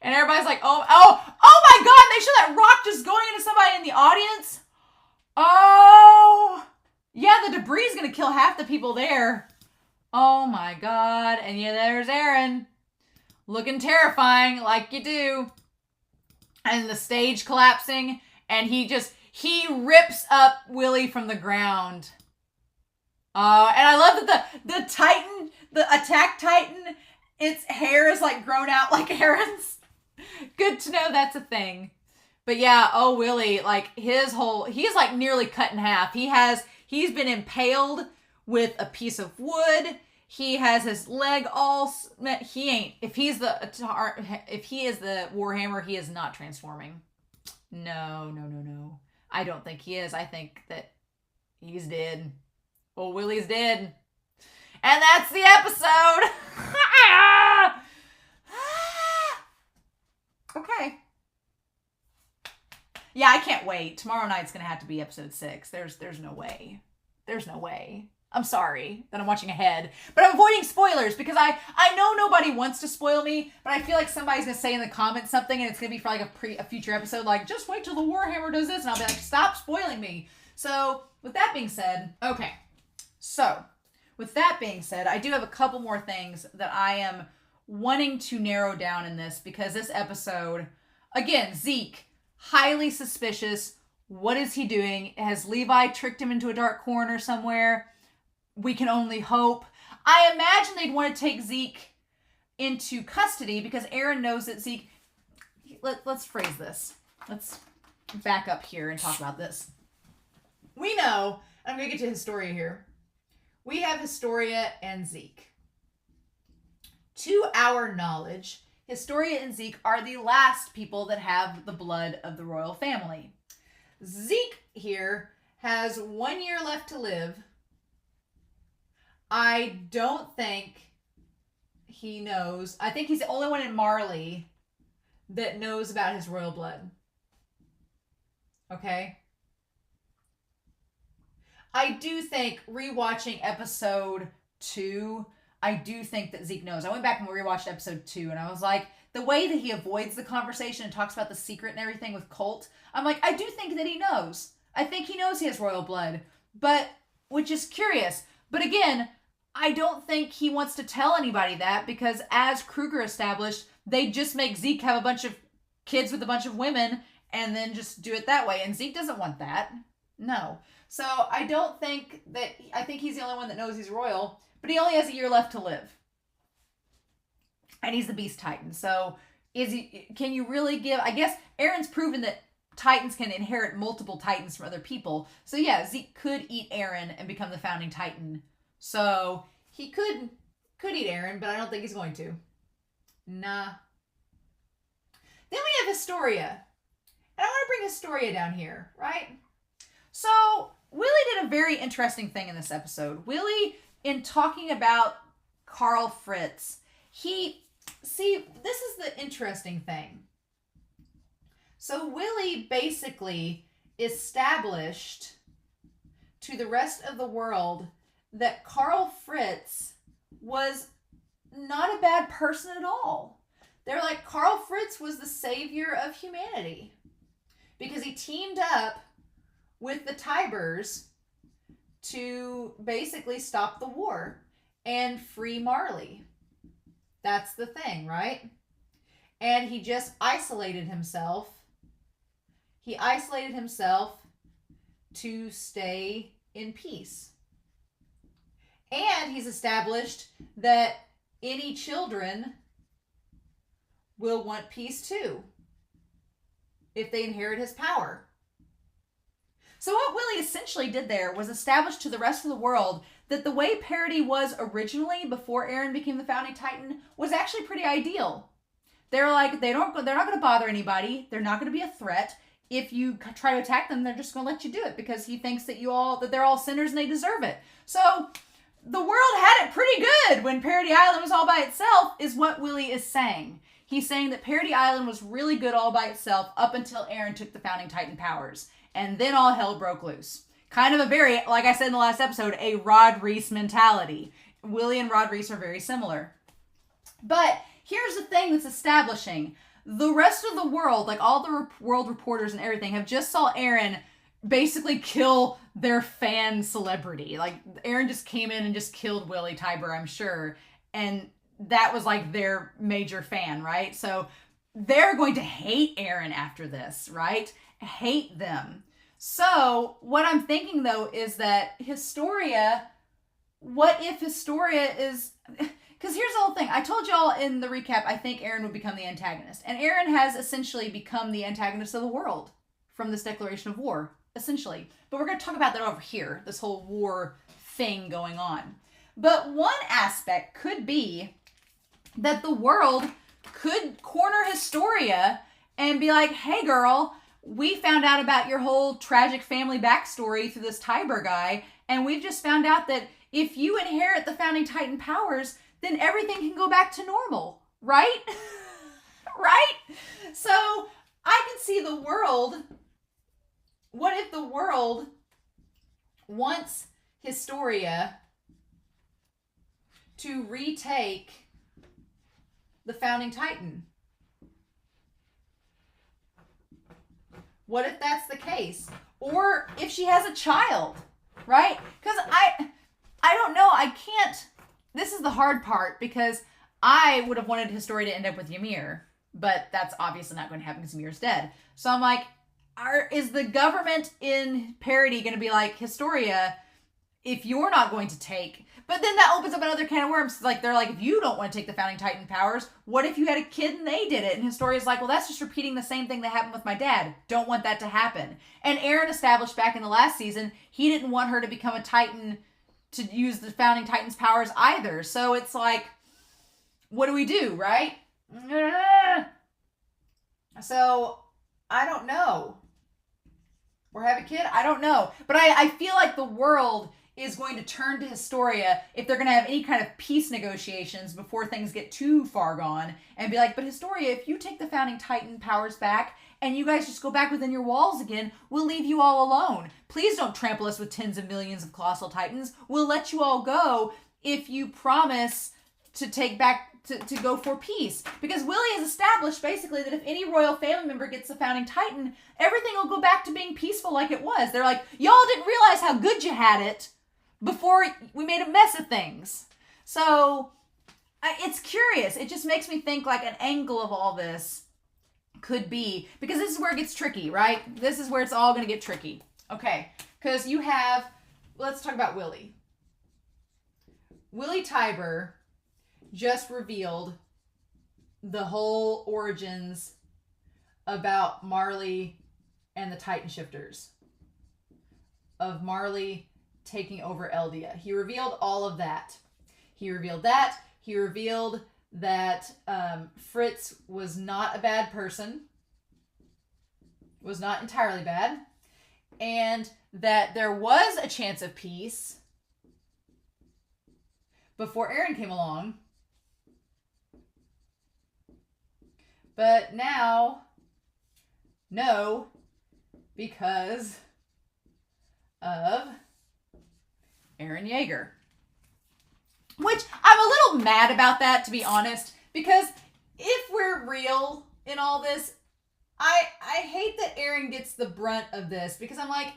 And everybody's like, oh my god, they show that rock just going into somebody in the audience. Oh. Yeah, the debris is gonna kill half the people there. Oh my god. And there's Eren. Looking terrifying, like you do. And the stage collapsing, and he rips up Willie from the ground. And I love that the Titan, the attack Titan, its hair is like grown out like Eren's. Good to know that's a thing. But Willie, like he's like nearly cut in half. He's been impaled with a piece of wood. He has his leg all. If he is the Warhammer, he is not transforming. No. I don't think he is. I think that he's dead. Well, Willie's dead. And that's the episode. Okay. Yeah, I can't wait. Tomorrow night's gonna have to be episode 6. There's no way. I'm sorry that I'm watching ahead, but I'm avoiding spoilers because I know nobody wants to spoil me, but I feel like somebody's gonna say in the comments something and it's gonna be for like a future episode, like just wait till the Warhammer does this, and I'll be like, stop spoiling me. So with that being said, I do have a couple more things that I am wanting to narrow down in this because this episode, again, Zeke, highly suspicious. What is he doing? Has Levi tricked him into a dark corner somewhere? We can only hope. I imagine they'd want to take Zeke into custody because Eren knows that Zeke... Let's phrase this. Let's back up here and talk about this. We know... I'm going to get to Historia here. We have Historia and Zeke. To our knowledge, Historia and Zeke are the last people that have the blood of the royal family. Zeke here has 1 year left to live. I don't think he knows. I think he's the only one in Marley that knows about his royal blood. Okay? I do think rewatching episode 2, I do think that Zeke knows. I went back and rewatched episode 2 and I was like, the way that he avoids the conversation and talks about the secret and everything with Colt, I'm like, I do think that he knows. I think he knows he has royal blood, but which is curious. But again, I don't think he wants to tell anybody that because as Kruger established, they just make Zeke have a bunch of kids with a bunch of women and then just do it that way. And Zeke doesn't want that. No. So I don't think that, I think he's the only one that knows he's royal, but he only has a year left to live. And he's the Beast Titan. So can you really give, I guess Eren's proven that Titans can inherit multiple Titans from other people. So yeah, Zeke could eat Eren and become the founding Titan. So he could eat Eren, but I don't think he's going to. Nah. Then we have Historia. And I want to bring Historia down here, right? So Willie did a very interesting thing in this episode. Willie, in talking about Karl Fritz, this is the interesting thing. So Willie basically established to the rest of the world that Karl Fritz was not a bad person at all. They're like, Karl Fritz was the savior of humanity because he teamed up with the Tybers to basically stop the war and free Marley. That's the thing, right? And he just isolated himself. He isolated himself to stay in peace. And he's established that any children will want peace too if they inherit his power. So what Willie essentially did there was establish to the rest of the world that the way parody was originally before Eren became the founding Titan was actually pretty ideal. They're like, they're not going to bother anybody. They're not going to be a threat. If you try to attack them, they're just going to let you do it because he thinks that they're all sinners and they deserve it. So the world had it pretty good when Parody Island was all by itself is what Willie is saying. He's saying that Parody Island was really good all by itself up until Eren took the founding Titan powers. And then all hell broke loose. Kind of a very, like I said in the last episode, a Rod Reese mentality. Willie and Rod Reese are very similar. But here's the thing that's establishing. The rest of the world, like all the world reporters and everything, have just saw Eren basically kill their fan celebrity. Like, Eren just came in and just killed Willie Tiber, I'm sure. And that was like their major fan, right? So they're going to hate Eren after this, right? Hate them. So what I'm thinking though is that Historia, what if Historia is, because here's the whole thing. I told y'all in the recap, I think Eren would become the antagonist. And Eren has essentially become the antagonist of the world from this declaration of war, essentially. But we're going to talk about that over here, this whole war thing going on. But one aspect could be that the world could corner Historia and be like, hey girl, we found out about your whole tragic family backstory through this Tiber guy, and we've just found out that if you inherit the founding Titan powers, then everything can go back to normal, right? Right? So I can see the world. What if the world wants Historia to retake the founding Titan? What if that's the case? Or if she has a child, right? Because I don't know. I can't. This is the hard part because I would have wanted Historia to end up with Ymir, but that's obviously not going to happen because Ymir's dead. So I'm like, is the government in parody going to be like, Historia, if you're not going to take... But then that opens up another can of worms. Like, they're like, if you don't want to take the founding Titan powers, what if you had a kid and they did it? And Historia's like, well, that's just repeating the same thing that happened with my dad. Don't want that to happen. And Eren established back in the last season, he didn't want her to become a Titan to use the founding Titan's powers either. So it's like, what do we do, right? So, I don't know. Or have a kid? I don't know. But I feel like the world is going to turn to Historia if they're going to have any kind of peace negotiations before things get too far gone and be like, but Historia, if you take the founding titan powers back and you guys just go back within your walls again, we'll leave you all alone. Please don't trample us with tens of millions of colossal titans. We'll let you all go if you promise to take back, to go for peace. Because Willie has established basically that if any royal family member gets the founding titan, everything will go back to being peaceful like it was. They're like, y'all didn't realize how good you had it before we made a mess of things. So it's curious. It just makes me think like an angle of all this could be, because this is where it gets tricky, right? This is where it's all going to get tricky. Okay, because you have, let's talk about Willie. Willie Tybur just revealed the whole origins about Marley and the Titan Shifters, of Marley taking over Eldia. He revealed all of that. He revealed that. He revealed that Fritz was not a bad person, was not entirely bad, and that there was a chance of peace before Eren came along. But now, no, because of Eren Jaeger. Which, I'm a little mad about that, to be honest, because if we're real in all this, I hate that Eren gets the brunt of this, because I'm like,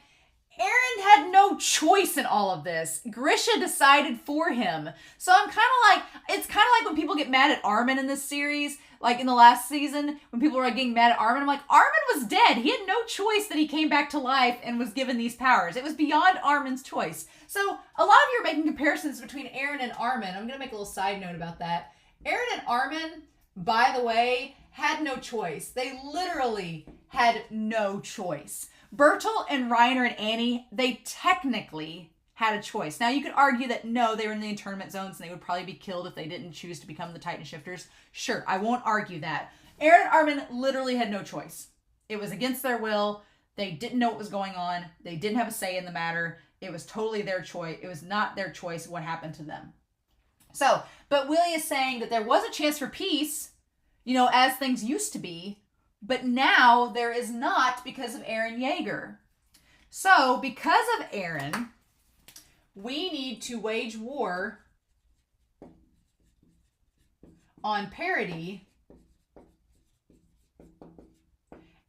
Eren had no choice in all of this. Grisha decided for him. So I'm kind of like, it's kind of like when people get mad at Armin in this series, like in the last season, when people were like getting mad at Armin, I'm like, Armin was dead. He had no choice that he came back to life and was given these powers. It was beyond Armin's choice. So a lot of you are making comparisons between Eren and Armin. I'm going to make a little side note about that. Eren and Armin, by the way, had no choice. They literally had no choice. Bertolt and Reiner and Annie, they technically had a choice. Now, you could argue that no, they were in the internment zones and they would probably be killed if they didn't choose to become the Titan Shifters. Sure, I won't argue that. Eren and Armin literally had no choice. It was against their will. They didn't know what was going on. They didn't have a say in the matter. It was totally their choice. It was not their choice what happened to them. So, but Willie is saying that there was a chance for peace, you know, as things used to be, but now there is not because of Eren Jaeger. So, because of Eren, we need to wage war on parity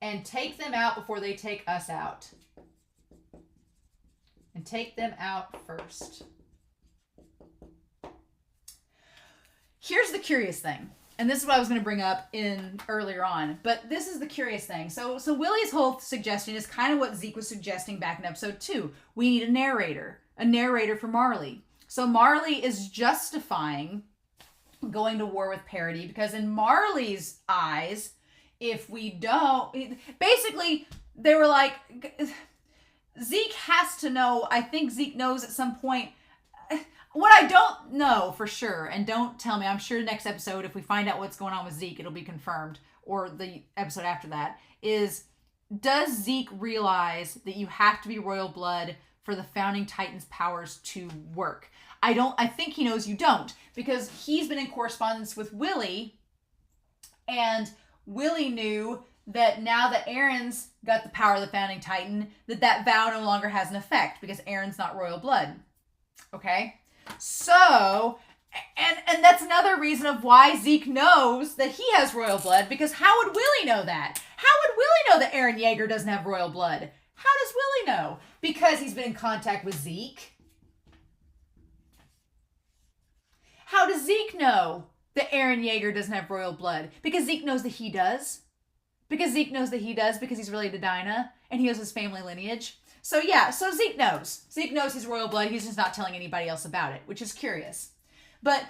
and take them out before they take us out. And take them out first. Here's the curious thing. And this is what I was going to bring up in earlier on. But this is the curious thing. So Willie's whole suggestion is kind of what Zeke was suggesting back in episode 2. We need a narrator for Marley. So Marley is justifying going to war with parity because in Marley's eyes, if we don't... Basically, they were like... Zeke has to know, I think Zeke knows at some point... What I don't know for sure, and don't tell me, I'm sure next episode, if we find out what's going on with Zeke, it'll be confirmed, or the episode after that, is does Zeke realize that you have to be royal blood for the founding Titan's powers to work? I think he knows you don't, because he's been in correspondence with Willie, and Willie knew that now that Eren's got the power of the founding Titan, that vow no longer has an effect, because Eren's not royal blood. Okay? So, and that's another reason of why Zeke knows that he has royal blood, because how would Willie know that? How would Willie know that Eren Jaeger doesn't have royal blood? How does Willie know? Because he's been in contact with Zeke. How does Zeke know that Eren Jaeger doesn't have royal blood? Because Zeke knows that he does. Because Zeke knows that he does, because he's related to Dinah, and he knows his family lineage. So yeah, so Zeke knows. Zeke knows his royal blood. He's just not telling anybody else about it, which is curious. But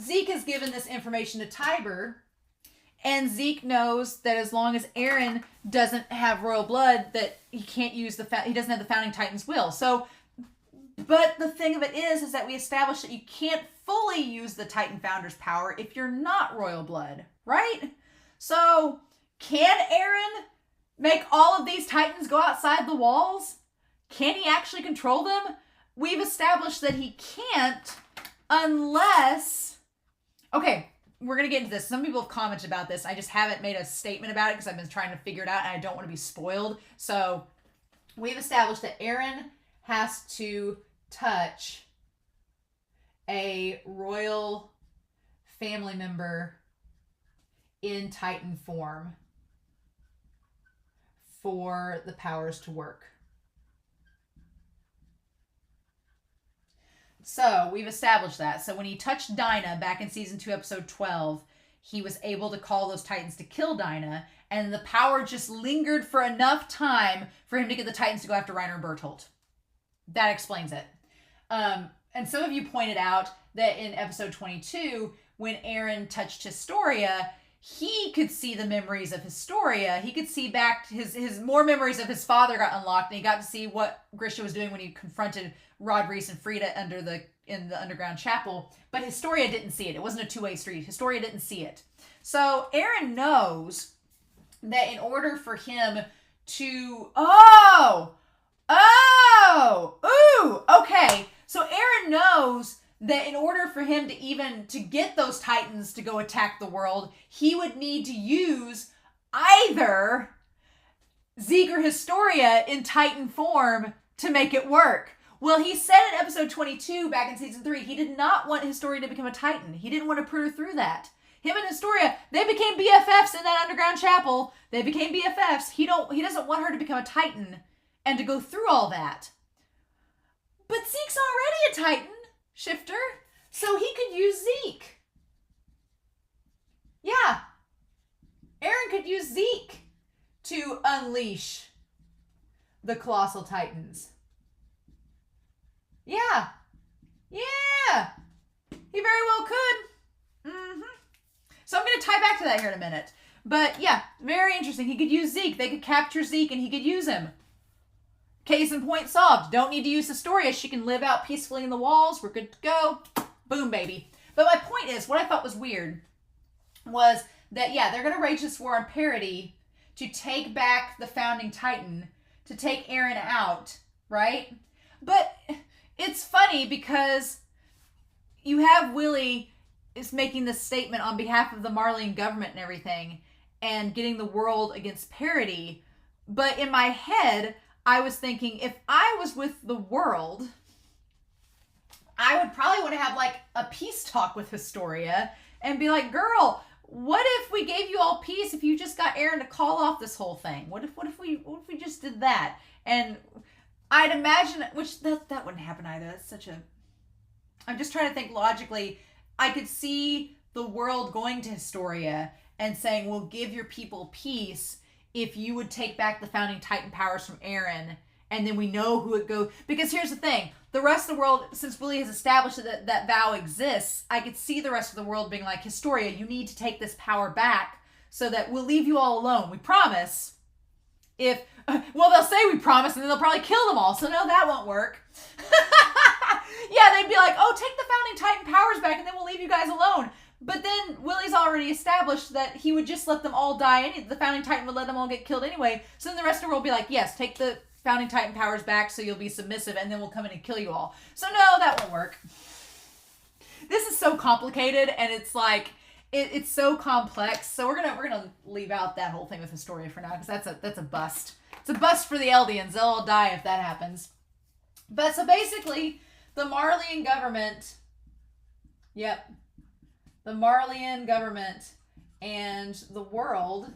Zeke has given this information to Tybur, and Zeke knows that as long as Eren doesn't have royal blood, that he can't use he doesn't have the founding Titan's will. So, but the thing of it is that we established that you can't fully use the Titan Founder's power if you're not royal blood, right? So, can Eren make all of these Titans go outside the walls? Can he actually control them? we've established that he can't unless... Okay, we're going to get into this. Some people have commented about this. I just haven't made a statement about it because I've been trying to figure it out and I don't want to be spoiled. So we've established that Eren has to touch a royal family member in Titan form for the powers to work. So we've established that. So when he touched Dinah back in season 2, episode 12, he was able to call those Titans to kill Dinah, and the power just lingered for enough time for him to get the Titans to go after Reiner and Bertolt. That explains it. And some of you pointed out that in episode 22, when Eren touched Historia, he could see the memories of Historia. He could see back his more memories of his father got unlocked, and he got to see what Grisha was doing when he confronted Rod Reese and Frida in the underground chapel. But Historia didn't see it. It wasn't a two-way street. Historia didn't see it. So Eren knows that in order for him to... Okay. So Eren knows that in order for him to get those Titans to go attack the world, he would need to use either Zeke or Historia in Titan form to make it work. Well, he said in episode 22 back in season 3, he did not want Historia to become a Titan. He didn't want to put her through that. Him and Historia, they became BFFs in that underground chapel. They became BFFs. He doesn't want her to become a Titan and to go through all that. But Zeke's already a Titan shifter, so he could use Zeke. Yeah. Eren could use Zeke to unleash the Colossal Titans. Yeah. Yeah. He very well could. So I'm going to tie back to that here in a minute. But yeah, very interesting. He could use Zeke. They could capture Zeke and he could use him. Case in point solved. Don't need to use Historia. She can live out peacefully in the walls. We're good to go. Boom, baby. But my point is, what I thought was weird was that, yeah, they're going to wage this war on parity to take back the founding Titan, to take Eren out, right? But it's funny because you have Willie is making this statement on behalf of the Marleyan government and everything and getting the world against parity. But in my head, I was thinking, if I was with the world, I would probably want to have like a peace talk with Historia and be like, girl, what if we gave you all peace if you just got Eren to call off this whole thing? What if we just did that? And I'd imagine, which that wouldn't happen either. That's such a... I'm just trying to think logically. I could see the world going to Historia and saying, we'll give your people peace if you would take back the founding Titan powers from Eren, and then we know who it goes. Because here's the thing. The rest of the world, since Willie has established that vow exists, I could see the rest of the world being like, Historia, you need to take this power back so that we'll leave you all alone. We promise. Well, they'll say we promise, and then they'll probably kill them all, so no, that won't work. Yeah, they'd be like, oh, take the founding Titan powers back, and then we'll leave you guys alone. But then Willie's already established that he would just let them all die. The founding Titan would let them all get killed anyway. So then the rest of the world will be like, yes, take the founding Titan powers back so you'll be submissive, and then we'll come in and kill you all. So no, that won't work. This is so complicated, and it's like, it's so complex. So we're gonna leave out that whole thing with Historia for now, because that's a bust. It's a bust for the Eldians. They'll all die if that happens. But so basically, the Marleyan government, yep, the Marleyan government and the world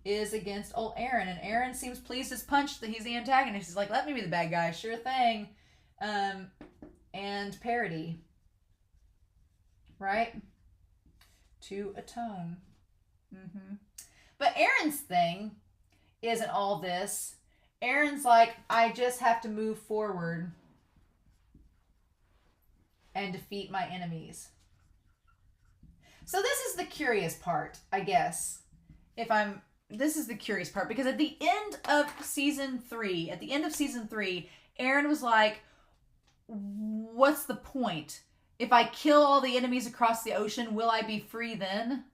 is against old Eren. And Eren seems pleased as punch that he's the antagonist. He's like, let me be the bad guy. Sure thing. And parody. Right? To atone. But Eren's thing isn't all this. Eren's like, I just have to move forward and defeat my enemies. So this is the curious part, I guess. This is the curious part, because at the end of season 3, Eren was like, what's the point? If I kill all the enemies across the ocean, will I be free then?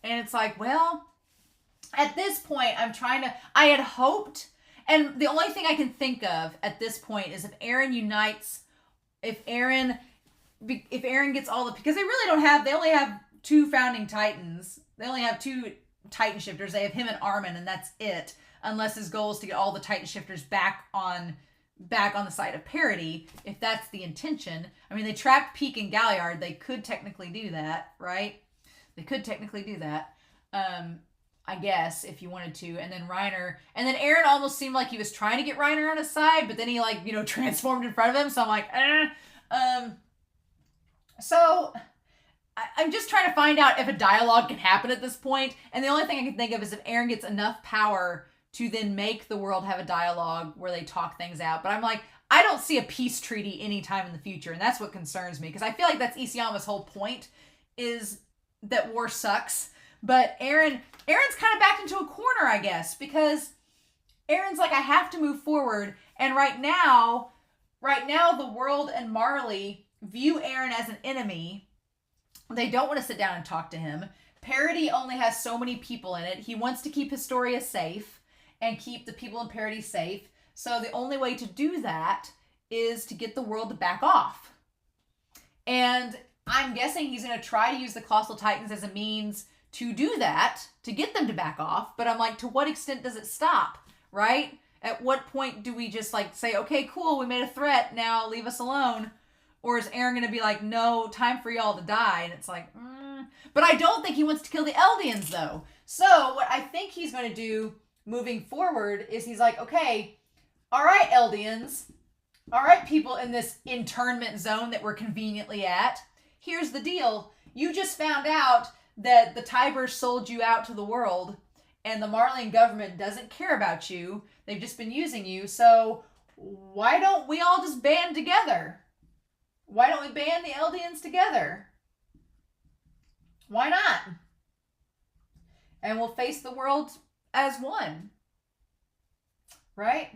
And it's like, well, at this point, I had hoped And the only thing I can think of at this point is if Eren unites, if Eren gets all the, because they only have 2 founding titans. They only have 2 titan shifters. They have him and Armin, and that's it. Unless his goal is to get all the titan shifters back on the side of parity, if that's the intention. I mean, they trapped Peak and Galliard. They could technically do that, right? They could technically do that. I guess, if you wanted to. And then Reiner. And then Eren almost seemed like he was trying to get Reiner on his side, but then he, like, transformed in front of him. So I'm like, So, I'm just trying to find out if a dialogue can happen at this point. And the only thing I can think of is if Eren gets enough power to then make the world have a dialogue where they talk things out. But I'm like, I don't see a peace treaty anytime in the future. And that's what concerns me. Because I feel like that's Isayama's whole point, is that war sucks. But Eren's kind of backed into a corner, I guess. Because Eren's like, I have to move forward. And right now, the world and Marley view Eren as an enemy. They don't want to sit down and talk to him. Parody only has so many people in it. He wants to keep Historia safe and keep the people in Parody safe. So the only way to do that is to get the world to back off. And I'm guessing he's going to try to use the Colossal Titans as a means to do that, to get them to back off. But I'm like, to what extent does it stop, right? At what point do we just like say, okay, cool, we made a threat, now leave us alone? Or is Eren going to be like, no, time for y'all to die? And it's like, But I don't think he wants to kill the Eldians, though. So what I think he's going to do moving forward is he's like, okay, all right, Eldians. All right, people in this internment zone that we're conveniently at. Here's the deal. You just found out that the Tybers sold you out to the world, and the Marleyan government doesn't care about you. They've just been using you. So why don't we all just band together? Why don't we band the Eldians together? Why not? And we'll face the world as one. Right?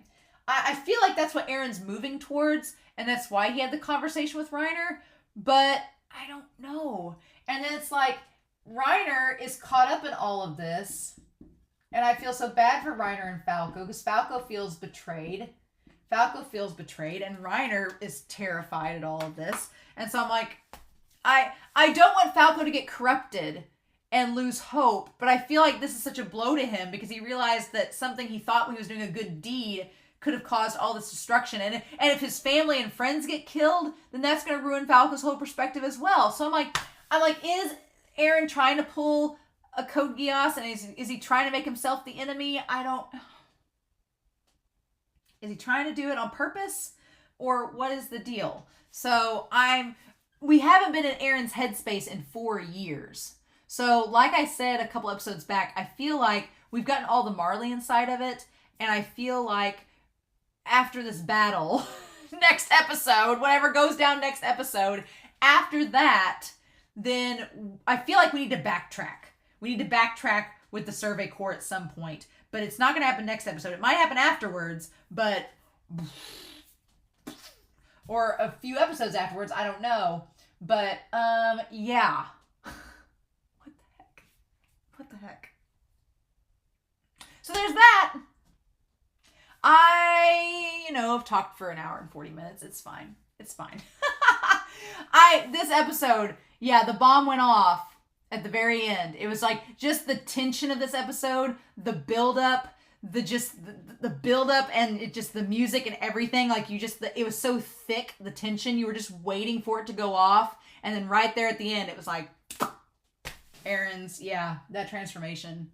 I feel like that's what Eren's moving towards, and that's why he had the conversation with Reiner, but I don't know. And then it's like, Reiner is caught up in all of this, and I feel so bad for Reiner and Falco, because Falco feels betrayed. And Reiner is terrified at all of this. And so I'm like, I don't want Falco to get corrupted and lose hope, but I feel like this is such a blow to him because he realized that something he thought he was doing a good deed could have caused all this destruction. And if his family and friends get killed, then that's going to ruin Falco's whole perspective as well. So I'm like, is Eren trying to pull a Code Geass, and is he trying to make himself the enemy? Is he trying to do it on purpose, or what is the deal? So we haven't been in Eren's headspace in 4 years. So like I said a couple episodes back, I feel like we've gotten all the Marleyan side of it, and I feel like after this battle, next episode, whatever goes down next episode, after that, then I feel like we need to backtrack. We need to backtrack with the Survey Corps at some point. But it's not going to happen next episode. It might happen afterwards, but... or a few episodes afterwards, I don't know. But, yeah. What the heck? So there's that. I've talked for an hour and 40 minutes. It's fine. This episode, yeah, the bomb went off at the very end. It was like just the tension of this episode, the build-up, the build-up and the music and everything. Like it was so thick, the tension. You were just waiting for it to go off. And then right there at the end, it was like, Eren's, that transformation.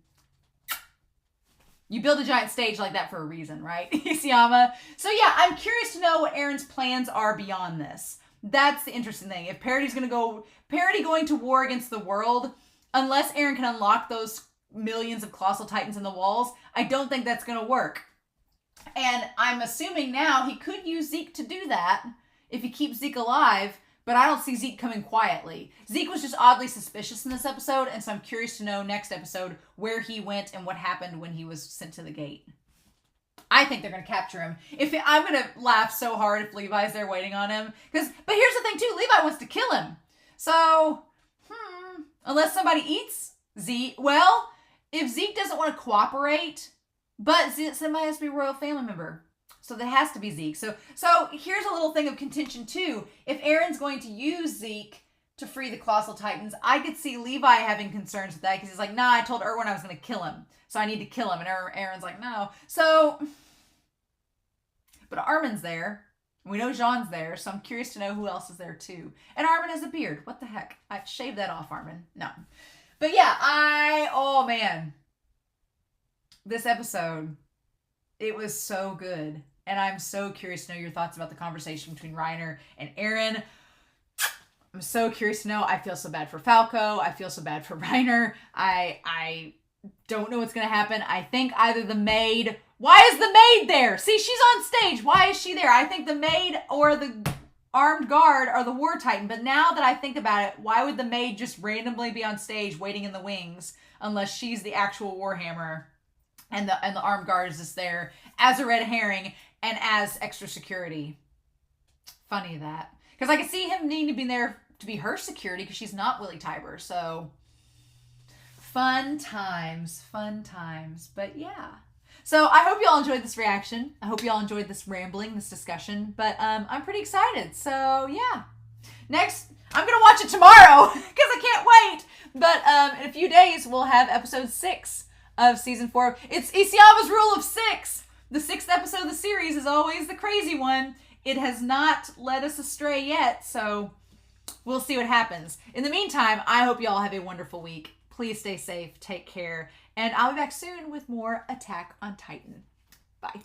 You build a giant stage like that for a reason, right? Isayama. So yeah, I'm curious to know what Eren's plans are beyond this. That's the interesting thing. If Parody's going to war against the world, unless Eren can unlock those millions of Colossal Titans in the walls, I don't think that's going to work. And I'm assuming now he could use Zeke to do that if he keeps Zeke alive, but I don't see Zeke coming quietly. Zeke was just oddly suspicious in this episode, and so I'm curious to know next episode where he went and what happened when he was sent to the gate. I think they're going to capture him. I'm going to laugh so hard if Levi's there waiting on him. But here's the thing too, Levi wants to kill him. So, unless somebody eats Zeke, well, if Zeke doesn't want to cooperate, But somebody has to be a royal family member. So that has to be Zeke. So here's a little thing of contention too. If Eren's going to use Zeke to free the Colossal Titans, I could see Levi having concerns with that because he's like, nah, I told Erwin I was going to kill him. So I need to kill him. And Eren's like, no. So, but Armin's there. We know Jean's there. So I'm curious to know who else is there too. And Armin has a beard. What the heck? I've shaved that off, Armin. No. But yeah, oh man. This episode, it was so good. And I'm so curious to know your thoughts about the conversation between Reiner and Eren. I'm so curious to know. I feel so bad for Falco. I feel so bad for Reiner. I don't know what's going to happen. I think either the maid... Why is the maid there? See, she's on stage. Why is she there? I think the maid or the armed guard are the war titan. But now that I think about it, why would the maid just randomly be on stage waiting in the wings unless she's the actual warhammer and the armed guard is just there as a red herring and as extra security? Funny that. Because I could see him needing to be there to be her security because she's not Willie Tiber. So fun times. But yeah. So I hope you all enjoyed this reaction. I hope you all enjoyed this rambling, this discussion. But I'm pretty excited. So yeah. Next, I'm going to watch it tomorrow because I can't wait. But in a few days, we'll have episode 6 of season 4. It's Isiama's rule of 6. The 6th episode of the series is always the crazy one. It has not led us astray yet, so we'll see what happens. In the meantime, I hope you all have a wonderful week. Please stay safe, take care, and I'll be back soon with more Attack on Titan. Bye.